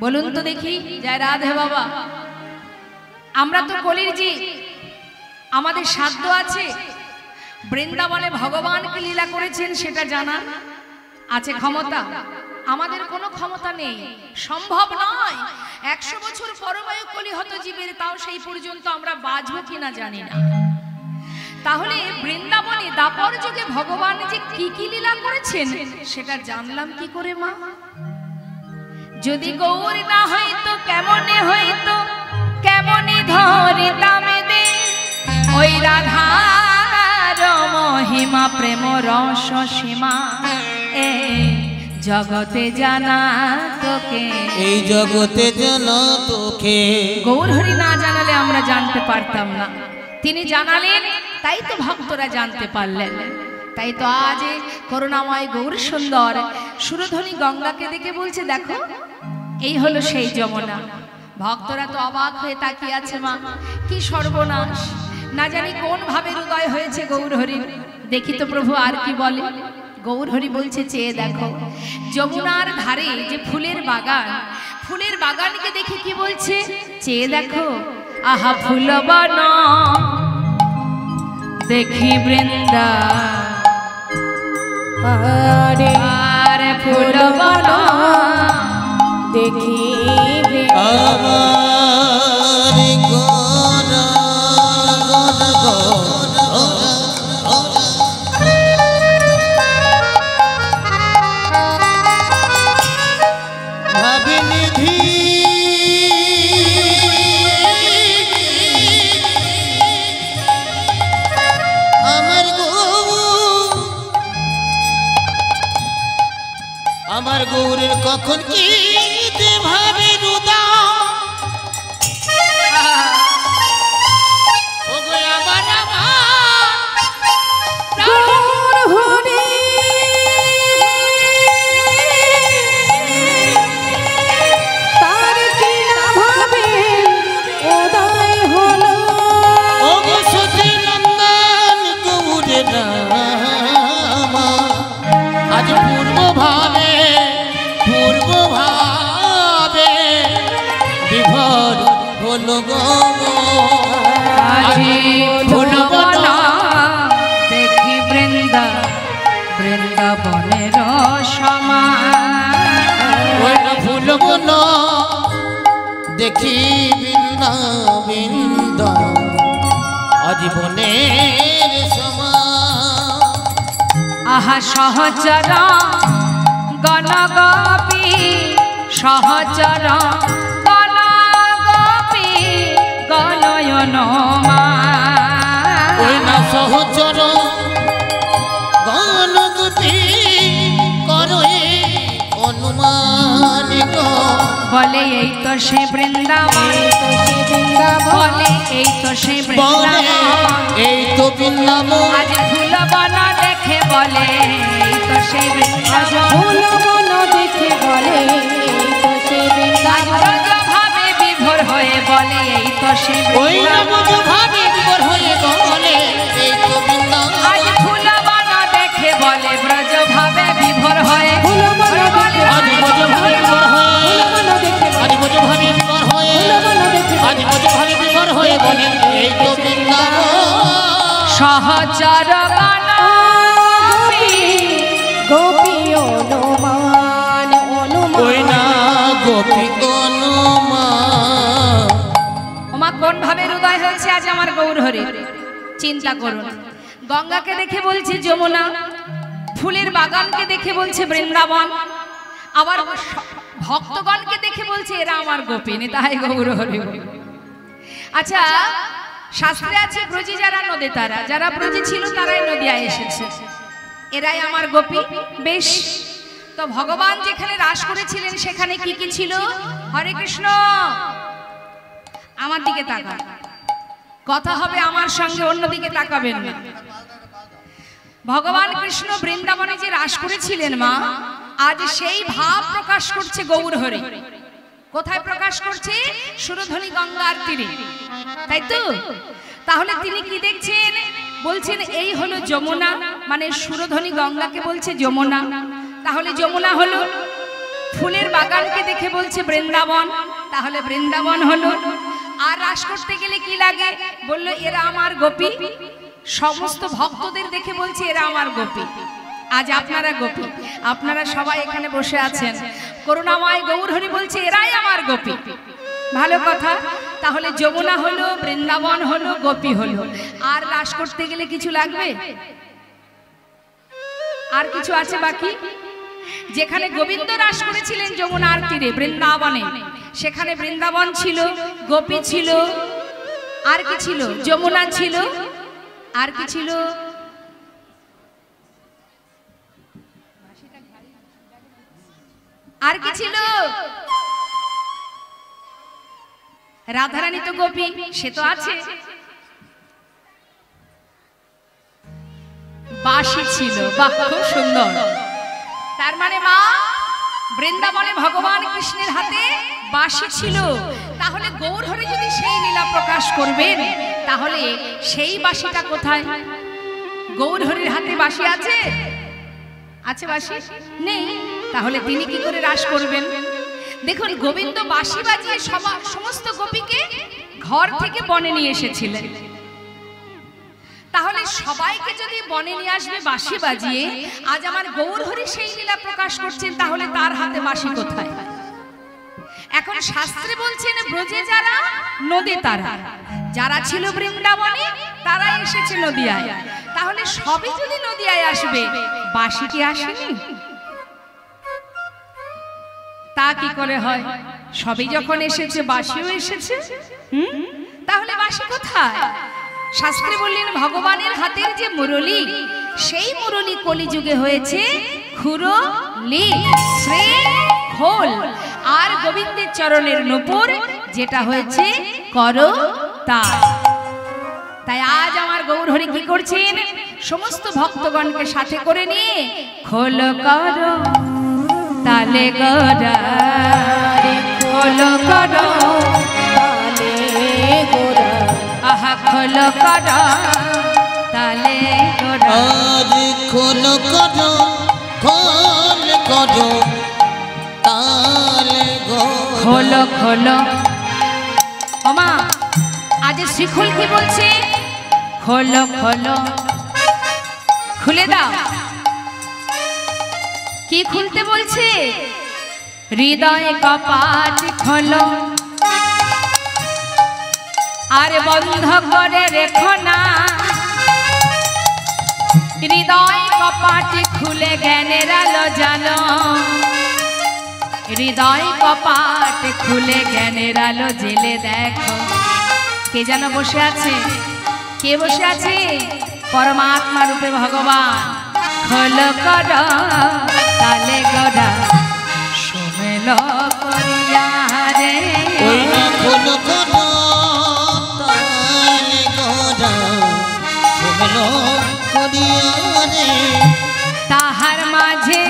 বলুন তো দেখি, জয় রাধে বাবা। আমরা তো কলির জি, আমাদের সাধ্য আছে বৃন্দাবনে ভগবানকে লীলা করেছেন সেটা জানা আছে? ক্ষমতা? আমাদের কোনো ক্ষমতা নেই, সম্ভব নয়। 100 বছর পরমায়ু কলি হত জীবের, তাও সেই পর্যন্ত আমরা বাঁচব কিনা জানি না। তাহলে বৃন্দাবনে দাপর যুগে ভগবান যে কি কি লীলা করেছেন সেটা জানলাম কি করে মা? যদি গৌর না হইতো কেমনে হইতো, কেমনে ধরিতাম দে ওই রাধার মহিমা প্রেম রস সীমা। এই জগতে জানা তোকে, এই জগতে জানা তোকে। গৌর হরি না জানালে আমরা জানতে পারতাম না, তিনি জানালেন তাই তো ভক্তরা জানতে পারলেন। তাই তো আজ করুণাময় গৌর সুন্দর সুরধ্বনি গঙ্গাকে দেখে বলছে দেখো এই হলো সেই যমুনা। ভক্তরা তো অবাক হয়ে তাকিয়ে আছে, মা কি সর্বনাশ, না জানি কোন ভাবে হৃদয় হয়েছে গৌর হরির। দেখি তো প্রভু আর কি বলে। গৌর হরি বলছে চেয়ে দেখো যমুনার ধারে যে ফুলের বাগান, ফুলের বাগানকে দেখে কি বলছে চেয়ে দেখো, আহা ফুলবন দেখি বৃন্দা, আরে আরে ফুলবন দেখি আমার গোরা ভাবিনিধি আমার গৌরের কখন কি ভাবে রুদা ও গো আমার গৌর হরি তার কি না ভাবে উদয় হলো। ও গো সতী নন্দন গৌরের রামা আজ পূর্ব ভাবে বিভোর হলো গো আজি ফুলবন দেখি বৃন্দা, বৃন্দাবনের সমান ফুলবন দেখি বৃন্দা বৃন্দা আজীবনের সমান। আহা সহচর গণগোপী, সহচর গণগোপী গণয়ন ওই না সহচর গণগোপী করয়ে অনুমান বলে এই তো সে বৃন্দাবন, বলে এই তো সে বৃন্দাবন, এই তো বৃন্দাবন আজ ফুলবন দেখে বলে এই তো সে বৃন্দাবন, ফুলবন দেখে বলে এই তো সে বৃন্দাবন, ভাবে বিভোর হয়ে বলে এই তো সে ওই বৃন্দাবন, ভাবে বিভোর হয়ে বলে এই তো বৃন্দাবন, আজ ফুলবন দেখে বলে ব্রজ ভাবে বিভোর হয়ে, ফুলবন দেখে আজ ব্রজ ভাবে বিভোর হয়ে, ফুলবন দেখে আজ ব্রজ ভাবে বিভোর হয়ে, ফুলবন দেখে আজ ব্রজ ভাবে বিভোর হয়ে বলে এই তো বৃন্দাবন। সহচর গণগোপী গোপী অনুমান ওই না অনুমান গোপী অনুমান। ওমা কোন ভাবে হৃদয় হয়েছে আজ আমার গৌর হরি, চিন্তা করুন। গঙ্গাকে দেখে বলছে যমুনা, ফুলের বাগানকে দেখে বলছে বৃন্দাবন, আবার ভক্তগণকে দেখে বলছে এরা আমার গোপিনী, তাই গৌর হরি। আচ্ছা শাস্ত্রে আছে ব্রজী যারা নদী তারা, যারা ব্রজী ছিল তারাই নদিয়ায় এসেছে, এরাই আমার গোপী। বেশ, তো ভগবান যেখানে রাস করেছিলেন সেখানে কি কি ছিল? হরে কৃষ্ণ, আমার দিকে তাকা, কথা হবে আমার সঙ্গে, অন্যদিকে তাকাবেন না। ভগবান কৃষ্ণ বৃন্দাবনে যে রাস করেছিলেন মা, আজ সেই ভাব প্রকাশ করছে গৌর হরি। কোথায় প্রকাশ করছে? সুরধ্বনি গঙ্গার তীরে, তাই তো? তাহলে তিনি কি দেখছেন? বলছেন এই হলো যমুনা, মানে সুরধ্বনি গঙ্গাকে বলছে যমুনা। তাহলে যমুনা হলো, ফুলের বাগানকে দেখে বলছে বৃন্দাবন, তাহলে বৃন্দাবন হলো। আর রাস করতে গেলে কি লাগে? বললো এরা আমার গোপী। সমস্ত ভক্তদের দেখে বলছে এরা আমার গোপী। আজ আপনারা গোপী, আপনারা সবাই এখানে বসে আছেন, করুণাময় গৌর হরি বলছে এরাই আমার গোপী। ভালো কথা। তাহলে যমুনা হলো, বৃন্দাবন হলো, গোপী হলো। আর রাস করতে গেলে কিছু লাগবে? আর কিছু আছে বাকি? যেখানে গোবিন্দ রাস করেছিলেন যমুনার তীরে বৃন্দাবনে, সেখানে বৃন্দাবন ছিল, গোপী ছিল, আর কি ছিল? যমুনা ছিল, আর কি ছিল? আর কি ছিল? রাধারানী তো গোপী, সে তো আছে। বাঁশি ছিল। বাহ, খুব সুন্দর। তার মানে মা, বৃন্দাবনে ভগবান কৃষ্ণের হাতে বাঁশি ছিল। তাহলে গৌরহরি যদি সেই লীলা প্রকাশ করবেন, তাহলে সেই বাঁশিটা কোথায়? গৌরহরির হাতে বাঁশি আছে? আছে বাঁশি? নেই। তাহলে তিনি কি করে রাস করবেন? দেখুন, গোবিন্দ বাঁশি বাজিয়ে সমস্ত গোপীকে ঘর থেকে বনে নিয়ে এসেছিলেন। তাহলে সবাইকে যদি বনে নিয়ে আসবে বাঁশি বাজিয়ে, আজ আমার গৌরহরি সেই লীলা প্রকাশ করছেন, তাহলে তার হাতে বাঁশি কোথায়? এখন শাস্ত্রে বলছেন, ব্রজে যারা নদী তারা, যারা ছিল বৃন্দাবনে তারা এসেছে নদিয়ায়। তাহলে সবই যদি নদিয়ায় আসবে, বাঁশি কি আসেনি? তা কি করে হয়? সবই যখন এসেছে, বাঁশিও এসেছে। তাহলে বাঁশি কোথায়? শাস্ত্রে বললেন, ভগবানের হাতের যে মুরলী, সেই মুরলী কলিযুগে হয়েছে খুরলি, শ্রী খোল। আর গোবিন্দের চরণের নূপুর, যেটা হয়েছে করতাল। তাই আজ আমার গৌরহরি কি করছেন? সমস্ত ভক্তগণকে সাথে করে নিয়ে খোল কর তালে গোরা, খোল কর তালে গোরা, আহা খোল কর তালে গোরা, আজ খোল কর, খোল কর তালে গোরা। খোল খোল। ওমা, আজ শ্রীখোল কি বলছে? খোল খোল, খুলে দাও। কি খুলতে বলছে? হৃদয় কপাট খোলো, আর বন্ধ করে রেখো না। হৃদয় কপাট খুলে জ্ঞানের আলো জানো, হৃদয় কপাট খুলে জ্ঞানের আলো জেলে দেখো। কে যেন বসে আছে? কে বসে আছে? পরমাত্মা রূপে ভগবান। খোল কর তালে গোরা, সুমেল করিয়া রে। খোল কর তালে গোরা, সুমেল করিয়া রে। তাহার মাঝে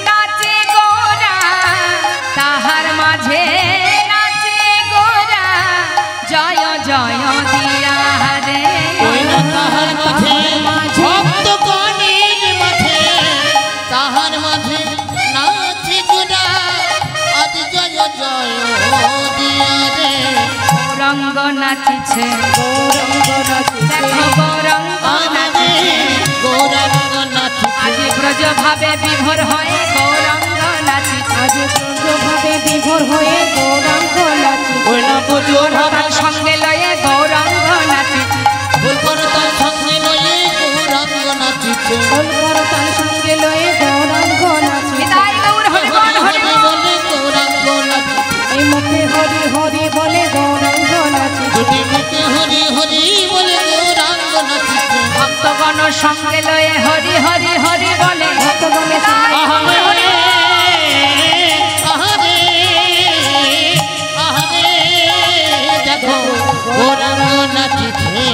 নাচে গোরা, তাহার মাঝে নাচে গোরা, জয় জয় দিয়া রে। তাহার মাঝে ভক্তগণের মাঝে, তাহার মাঝে নাচে গোরা, আজ জয় জয় দিয়া রে। গৌরঙ্গ নাচিছে, দেখো গৌরঙ্গ নাচিছে, গৌরাঙ্গ নাচিছে। আজ ব্রজ ভাবে বিভোর হয়ে গৌরঙ্গ নাচিছে, আজ ব্রজভাবে বিভোর হয়ে গৌরাঙ্গ নাচিছে। ওই না বুঝো তার সঙ্গে লয়ে গৌরঙ্গ নাচিছে, তার সঙ্গে লয়ে গৌরাঙ্গ নাচিছে। তার সঙ্গে লয়ে গৌরাঙ্গ নাচিছে। বিদায় গৌর হরিবল হরিবল বলে গৌরাঙ্গ নাচিছে। এই মুখে হরি হরি বলে গৌরাঙ্গ নাচিছে। দুটি মুখে হরি হরি বলে গৌরাঙ্গ নাচিছে। ভক্তগণ সঙ্গে লয়ে হরি হরি হরি বলে। ভক্তগণের বিদায় গৌর হরিবল। আহারে আহারে, দেখো গৌরাঙ্গ নাচিছে।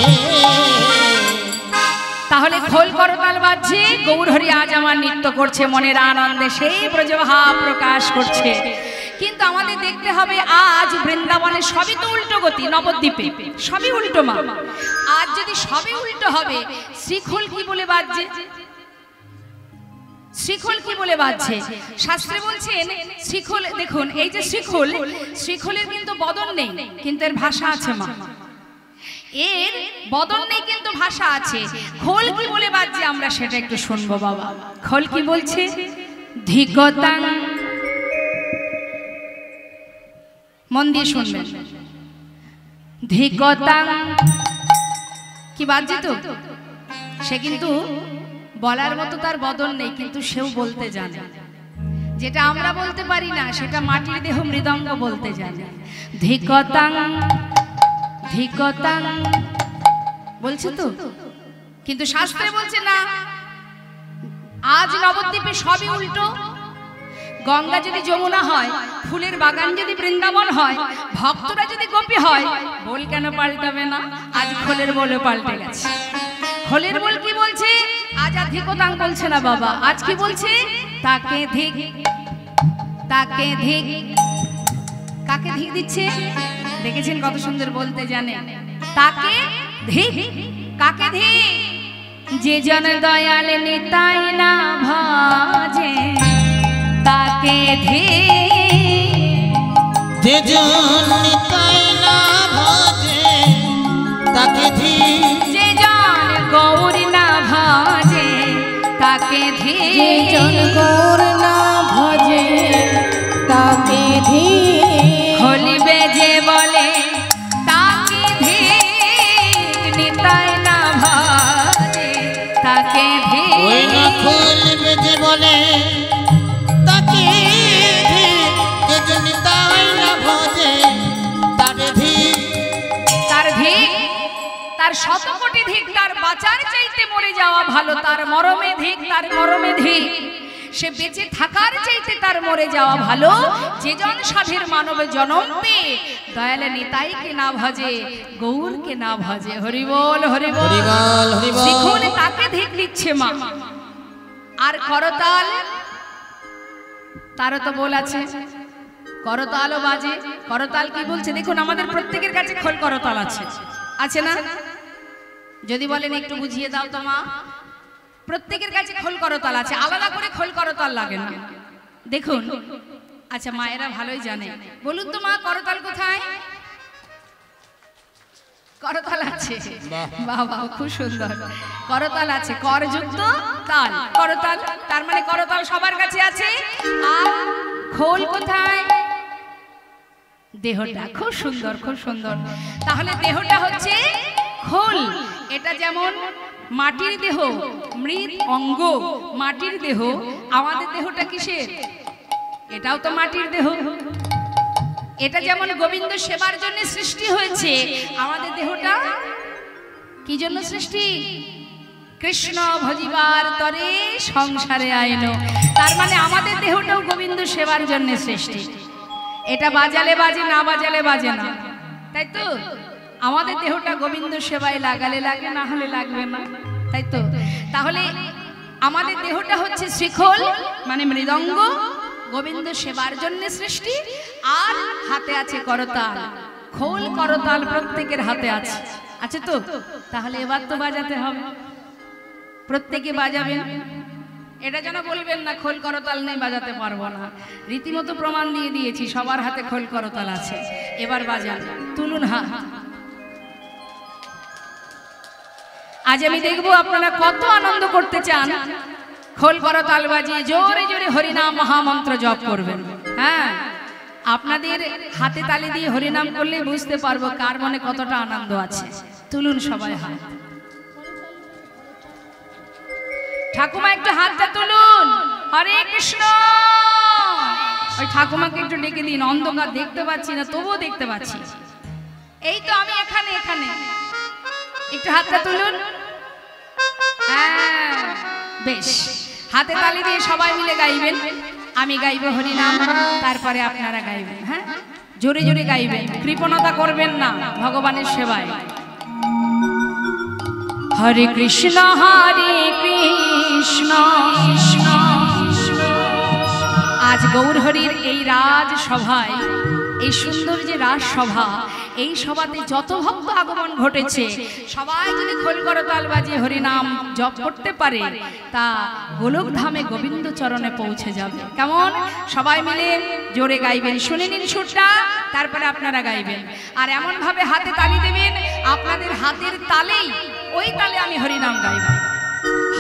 তাহলে খোল করতাল বাজছে, গৌরহরি আজ আমার নৃত্য করছে, মনের আনন্দে সেই ব্রজভাব প্রকাশ করছে। কিন্তু আমাদের দেখতে হবে, আজ বৃন্দাবনে সবই তো উল্টো গতি, নবদ্বীপে সবই উল্টো। মা, আজ যদি সবই উল্টো হবে, শ্রীখোল কি বলে বাজছে? শ্রীখোল কি বলে বাজছে? শাস্ত্রে বলছেন শ্রীখোল, দেখুন এই যে শ্রীখোল, শ্রীখোলের কিন্তু বদন নেই, কিন্তু এর ভাষা আছে। মা, এর বদন নেই কিন্তু ভাষা আছে। খোল কি বলে বাজছে আমরা সেটা একটু শুনবো বাবা। খোল কি বলছে? ধিকতাং, মন দিয়ে শুনবেন। ধিকতাং কি বাজছে তো? সে কিন্তু বলার মতো তার বদন নেই, কিন্তু সেও বলতে জানে। যেটা আমরা বলতে পারি না, সেটা মাটির দেহ মৃদঙ্গ বলতে জানে। ধিকতাং ধিকতাং বলছে তো, কিন্তু শাস্ত্রে বলছে না। আজ নবদ্বীপে সবই উল্টো। গঙ্গা যদি যমুনা হয়, ফুলের বাগান যদি বৃন্দাবন হয়, ভক্তরা যদি গোপী হয়, বল কেন পাল্টাবে না? আজ খোলের বলে পাল্টে গেছে। খোলের বল কি বলছে? আজ আর ধিকতাং বলছে না বাবা, আজ কি বলছে? তাকে ধিক, তাকে ধিক। কাকে ধিক দিচ্ছে? দেখেছেন কত সুন্দর বলতে জানে। তাকে ধিক, কাকে ধিক? যে জন দয়াল নিতাই না ভাজে তাকে ধিক। যে জন নিতাই না ভাজে তাকে ধিক। যে জন গৌর না ভাজে তাকে ধিক। যে জন গৌর না ভজে তাকে ধিক। হলিবে যে বলে তাকে ধিক, নিতাই না ভাজে তাকে ধিক। ওই না খুলবে যে বলে তাকে ধিক। যে জন নিতাই না ভাজে তাকে ধিক। তার ধিক, তার শত কোটি ধিক, তার বাঁচার চাইতে মরে যাওয়া ভালো। তার মরমে ধিক, তার মরমে ধিক। সে বেঁচে থাকার চাইতে তার মরে যাওয়া ভালো। যে জন সাধের মানবে জনম পেয়ে দয়ালে নিতাইকে না ভজে, গৌরকে না ভজে। হরি বল, হরি বল, হরি বল, হরি বল। দেখুন তাকে ধিক দিচ্ছে মা। আর করতাল, তারও তো বল আছে, করতালও বাজে। করতাল কি বলছে দেখুন, আমাদের প্রত্যেকের কাছে খোল করতাল আছে, আছে না? যদি বলেন একটু বুঝিয়ে দাও তো মা। প্রত্যেকের কাছে খোল করতাল আছে, আলাদা করে খোল করতাল লাগে না। দেখুন, আচ্ছা মায়েরা ভালোই জানে। বলুন তো মা, করতাল কোথায়? করতাল আছে, বাবা খুব সুন্দর। করতাল আছে, করযুক্ত তাল, করতাল। তার মানে করতাল সবার কাছে আছে। আর খোল কোথায়? দেহটা। খুব সুন্দর, খুব সুন্দর। তাহলে দেহটা হচ্ছে খোল। এটা যেমন মাটির দেহ, মৃৎ অঙ্গ, মাটির দেহ। আমাদের দেহটা কিসের? এটাও তো মাটির দেহ। এটা যেমন গোবিন্দ সেবার জন্য সৃষ্টি হয়েছে, আমাদের দেহটা কি জন্য সৃষ্টি? কৃষ্ণ ভজিবার তরে সংসারে আইনো। তার মানে আমাদের দেহটাও গোবিন্দ সেবার জন্য সৃষ্টি। এটা বাজালে বাজে, না বাজালে বাজে না, তাই তো? আমাদের দেহটা গোবিন্দ সেবায় লাগালে লাগে, না হলে লাগবে না, তাই তো? তাহলে আমাদের দেহটা হচ্ছে শ্রীখোল, মানে মৃদঙ্গ, গোবিন্দ সেবার জন্য সৃষ্টি। আর হাতে আছে করতাল। খোল করতাল প্রত্যেকের হাতে আছে, আছে তো? তাহলে এবার তো বাজাতে হবে, প্রত্যেকে বাজাবেন। এটা যেন বলবেন না খোল করতাল নেই, বাজাতে পারবো না। রীতিমতো প্রমাণ দিয়ে দিয়েছি, সবার হাতে খোল করতাল আছে। এবার বাজান, তুলুন হাত। আজ আমি দেখবো আপনারা কত আনন্দ করতে চান। খোল করতাল বাজিয়ে জোরে জোরে হরিনাম মহামন্ত্র জপ করবেন। হ্যাঁ, আপনাদের হাতে তালি দিয়ে হরিনাম করলে বুঝতে পারবো কার মনে কতটা আনন্দ আছে। তুলুন সবাই হাত। ঠাকুমা একটু হাতটা তুলুন। হরে কৃষ্ণ। ওই ঠাকুমাকে একটু ডেকে দিন, অন্ধকার দেখতে পাচ্ছি না, তবুও দেখতে পাচ্ছি। এই তো আমি এখানে, এখানে একটু হাতটা তুলুন। হ্যাঁ বেশ, হাতে তালি দিয়ে সবাই মিলে গাইবেন। আমি গাইব হরিনাম, তারপরে আপনারা গাইবেন। হ্যাঁ, জোরে জোরে গাইবেন, কৃপণতা করবেন না ভগবানের সেবায়। হরে কৃষ্ণ হরে কৃষ্ণ। আজ গৌরহরির এই রাজসভায়, এই সুন্দর যে রাজসভা, এই সভাতে যত ভক্ত আগমন ঘটেছে, সবাই যদি খোল করতাল বাজিয়ে হরিনাম জপ করতে পারে, তা গোলক ধামে গোবিন্দ চরণে পৌঁছে যাবে। কেমন? সবাই মিলে জোরে গাইবেন। শুনে নিন সুরটা, তারপরে আপনারা গাইবেন। আর এমন ভাবে হাতে তালি দেবেন, আপনাদের হাতের তালেই, ওই তালে আমি হরিনাম গাইব।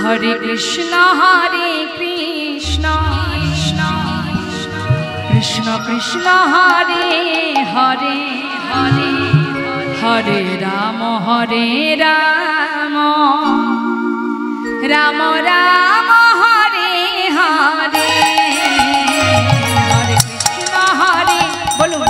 হরে কৃষ্ণ হরে কৃষ্ণ, কৃষ্ণ কৃষ্ণ হরে হরে, হরে হরে রাম রাম, রাম রাম হরে হরে, হরে কৃষ্ণ হরে। বলুন।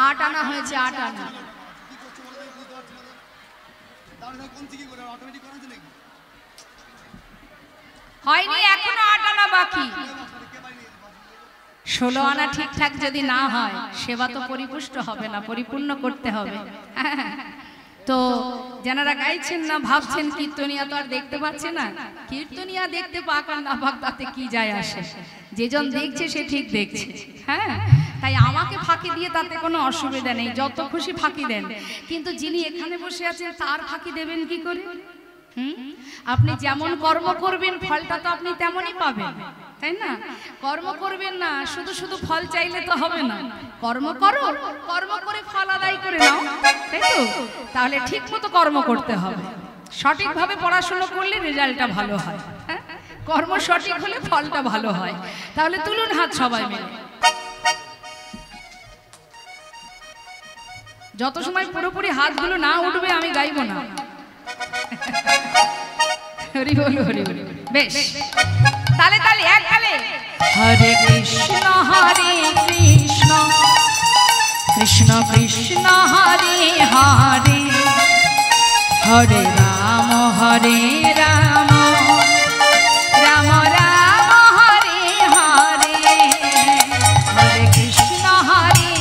আট আনা হয়েছে, 8 আনা। হয়নি, এখনো 8 আনা বাকি। 16 আনা ঠিকঠাক যদি না হয় সেবা তো পরিপুষ্ট হবে না, পরিপূর্ণ করতে হবে। তো যারা গাইছেন না ভাবছেন কীর্তনিয়া তো আর দেখতে পাচ্ছে না, কীর্তনিয়া দেখতে পাক আর না পাক তাতে কি যায় আসে, যেজন দেখছে সে ঠিক দেখছে। হ্যাঁ, তাই আমাকে ফাঁকি দিয়ে তাতে কোনো অসুবিধা নেই, যত খুশি ফাঁকি দেন, কিন্তু যিনি এখানে বসে আছেন তার ফাঁকি দেবেন কি করে? আপনি যেমন কর্ম করবেন ফলটা তো আপনি তেমনই পাবেন, তাই না? কর্ম করবেন না, শুধু শুধু ফল চাইলে তো হবে না। কর্ম করো, কর্ম করে ফল আদায় করে নাও, তাই তো? তাহলে ঠিক মতো কর্ম করতে হবে, সঠিকভাবে পড়াশোনা করলে রেজাল্টটা ভালো হয়। হ্যাঁ, কর্ম সঠিক হলে ফলটা ভালো হয়। তাহলে তুলুন হাত সবাই মিলে। যত সময় পুরোপুরি হাতগুলো না উঠবে আমি গাইবো না। হরি বল, হরি বল। বেশ, তালে তালে এক তালে। হরে কৃষ্ণ হরে কৃষ্ণ কৃষ্ণ কৃষ্ণ হরে হরে, হরে রাম হরে রাম রাম রাম হরে হরে, হরে কৃষ্ণ হরে।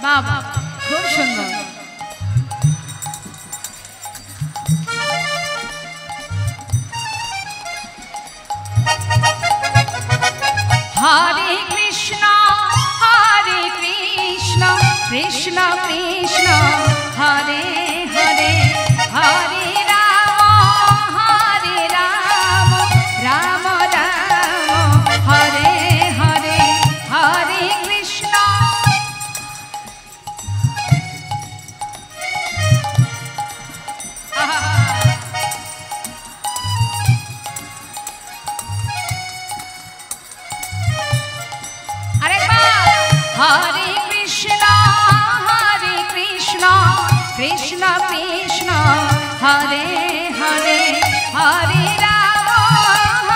বাবা খুব সুন্দর। হরে কৃষ্ণ কৃষ্ণ কৃষ্ণ হরে হরে, হরে রাম রাম রাম হরে হরে, হরে কৃষ্ণ। হরে কৃষ্ণ কৃষ্ণ কৃষ্ণ হরে হরে, হরে রাম রাম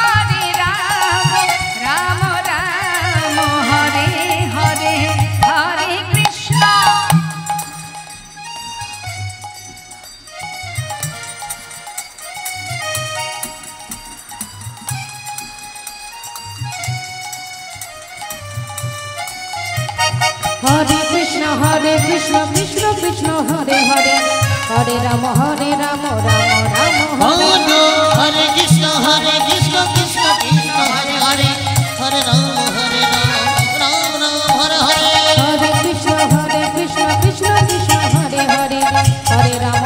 রাম হরে হরে, হরে কৃষ্ণ। হরে কৃষ্ণ কৃষ্ণ কৃষ্ণ হরে হরে, হরে রাম রাম রাম হরে হরে কৃষ্ণ কৃষ্ণ কৃষ্ণ হরে হরে, হরে রাম রাম রাম হরে হরে। হরে কৃষ্ণ কৃষ্ণ কৃষ্ণ হরে হরে, হরে রাম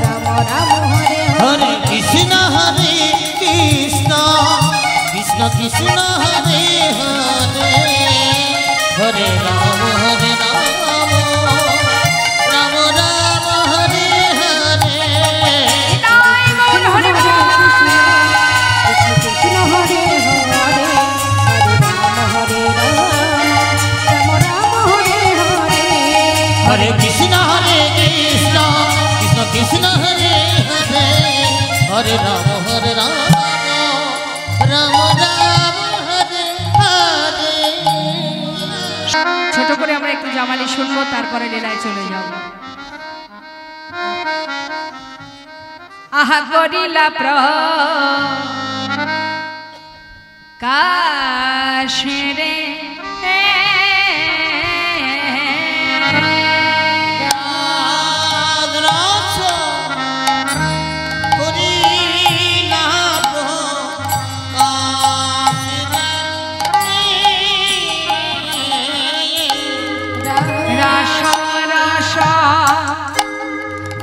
রাম রাম হরে হরে কৃষ্ণ কৃষ্ণ কৃষ্ণ কৃষ্ণ হরে হরে, হরে রাম রাম রাম হরে হরে। কৃষ্ণ হরে হরে, হরে রাম রাম রাম হরে হরে। হরে কৃষ্ণ কৃষ্ণ কৃষ্ণ কৃষ্ণ হরে হরে, হরে রাম রাম রাম হরে হরে। ছোট করে আমরা একটু জামালি শুনবো, তারপরে লীলায় চলে যাব। আহা করিলা প্রকাশ রে,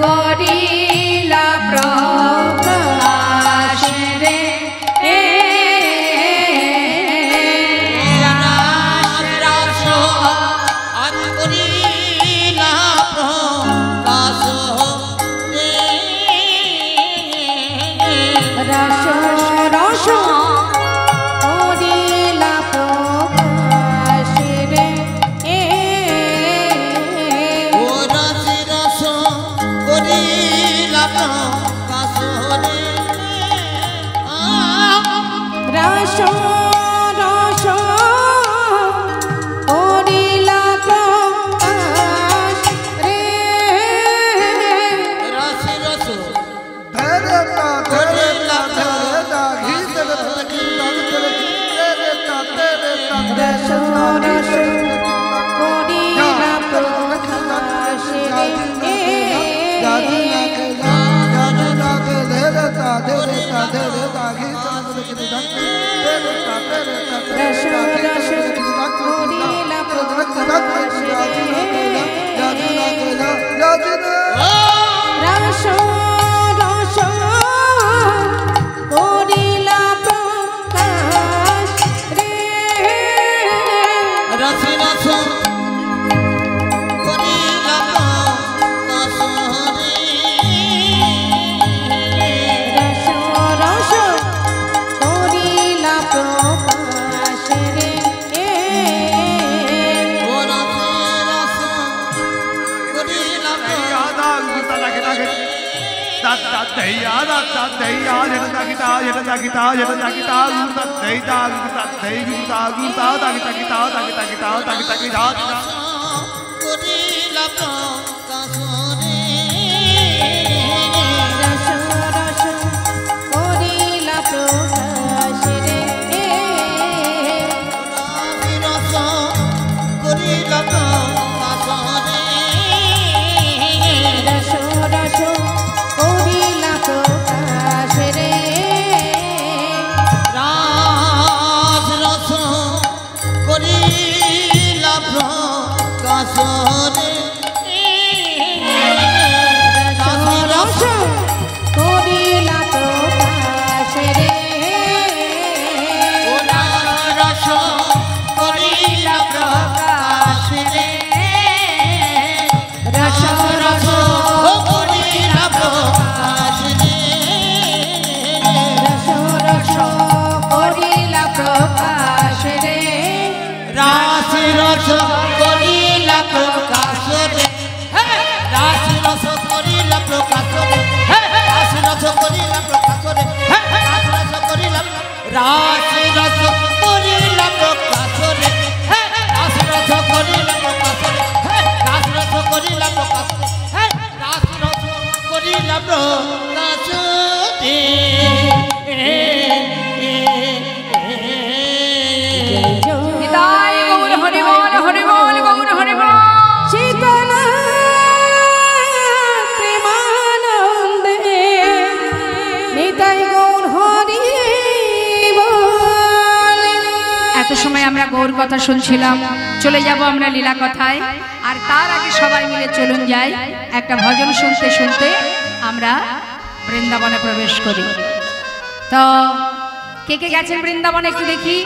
করিলা প্রকাশ রে, গৌর কথা শুনছিলাম, চলে যাব আমরা লীলা কথায়। আর তার আগে সবাই মিলে চলুন যাই একটা ভজন শুনতে শুনতে আমরা বৃন্দাবনে প্রবেশ করি। তো কে কে গেছেন বৃন্দাবনে একটু দেখি,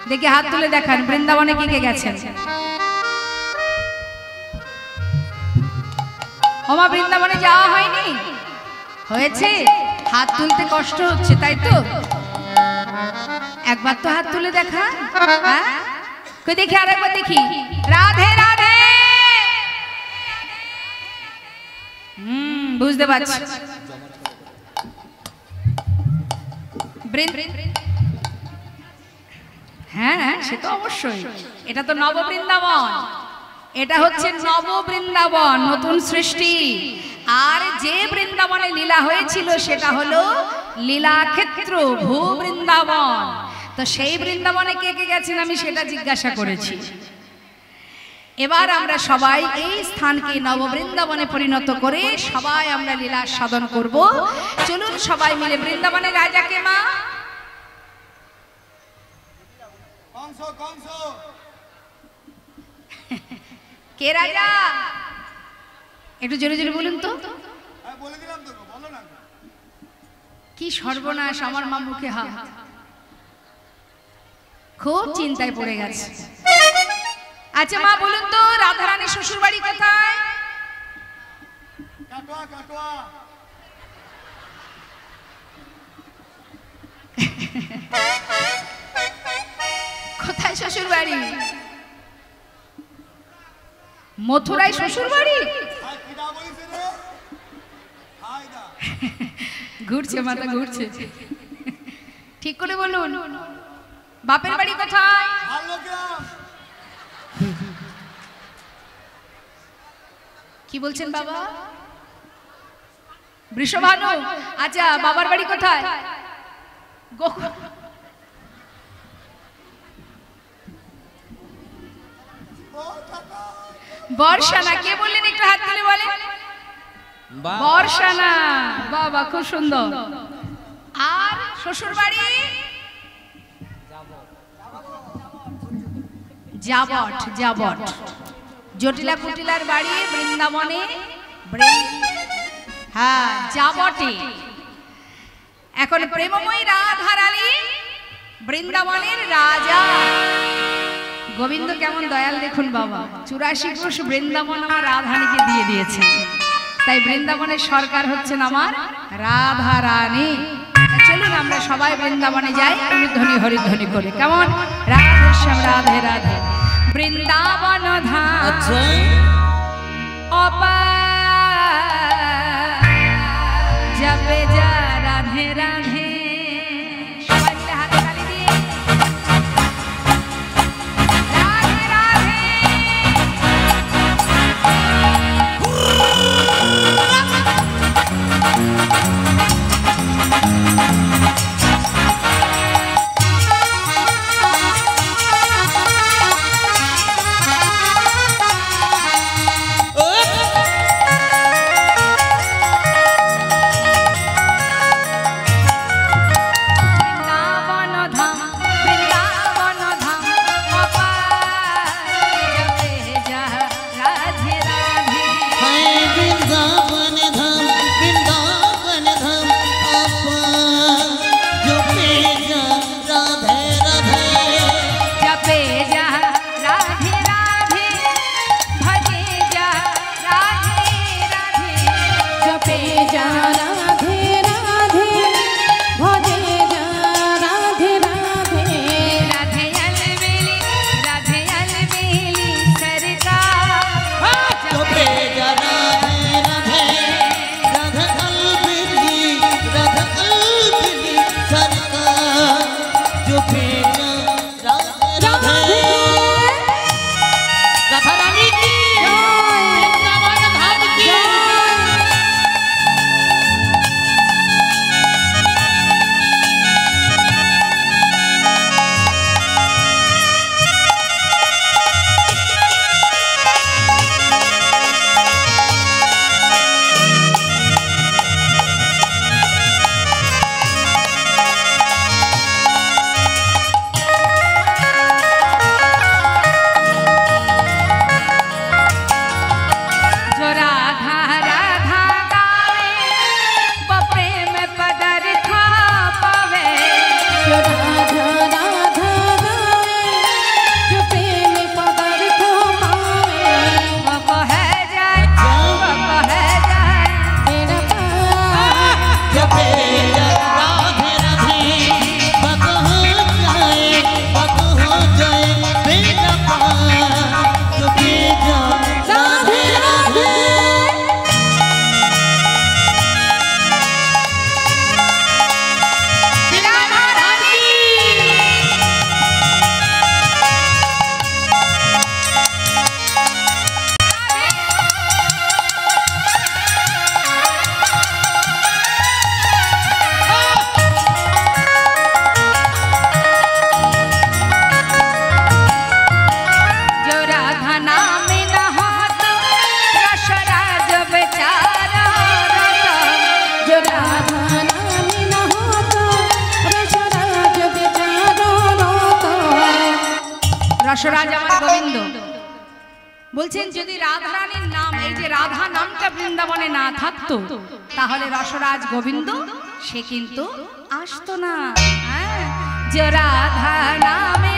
দেখি হাত তুলে দেখান। বৃন্দাবনে কে কে গেছেন? ওমা, বৃন্দাবনে যাওয়া হয়নি? হয়েছে, হাত তুলতে কষ্ট হচ্ছে তাই তো? একবার তো হাত তুলে দেখা। হ্যাঁ, কই দেখি, আরেকবার দেখি। রাধে রাধে। বুঝতে পারছি। হ্যাঁ, সে তো অবশ্যই। এটা তো নব বৃন্দাবন, এটা হচ্ছে নব বৃন্দাবন, নতুন সৃষ্টি। আর যে বৃন্দাবনে লীলা হয়েছিল সেটা হলো লীলাক্ষেত্র, ভূ বৃন্দাবন। তো সেই বৃন্দাবনে কে কে গেছেন আমি সেটা জিজ্ঞাসা করেছি। এবার আমরা সবাই এই স্থানকে নব বৃন্দাবনে পরিণত করে সবাই আমরা লীলা সাধন করব। চলুন সবাই মিলে বৃন্দাবনের রাজাকে মা কে রাজা একটু জোরে জোরে বলুন তো। কি সর্বনাশ, আমার মা মুখে হাত, খুব চিন্তায় পড়ে গেছে। আচ্ছা মা বলুন তো, রাধারানীর শ্বশুর বাড়ি কোথায়? কোথায় শ্বশুর বাড়ি? মথুরায় শ্বশুর বাড়ি? ঘুরছে মাথা ঘুরছে, ঠিক করে বলুন। বাপের বাড়ি কোথায়? কি বলছেন বাবা? বৃষভানু। আচ্ছা, বাবার বাড়ি কোথায়? বর্ষানা। কে বললেন একটু হাত তুলে বলেন? বর্ষানা। বাবা, খুব সুন্দর। আর শ্বশুর বাড়ি? জাবট। জাবট। জটিলা কুটিলার বাড়ি বৃন্দাবনে, হ্যাঁ জাবটে। এখন প্রেমময়ী রাধারানী বৃন্দাবনের রাজা গোবিন্দ কেমন দয়াল দেখুন বাবা, 84 কোষ বৃন্দাবন আমার রাধারানীকে দিয়ে দিয়েছেন। তাই বৃন্দাবনের সরকার হচ্ছেন আমার রাধা রানী। চলুন আমরা সবাই বৃন্দাবনে যাই ধ্বনি হরিধ্বনি করে। কেমন? রাধে শ্যাম রাধে রাধে বৃন্দাবন ধাম আচ্ছা जपे जा राधे राधे। सबाई मिले हाथ ताली दिए राधे राधे। রসরাজ আমার গোবিন্দ বলছেন যদি রাধা রানীর নাম, এই যে রাধা নামটা বৃন্দাবনে না থাকতো তাহলে রসরাজ গোবিন্দ সে কিন্তু আসতো না। যে রাধা নামে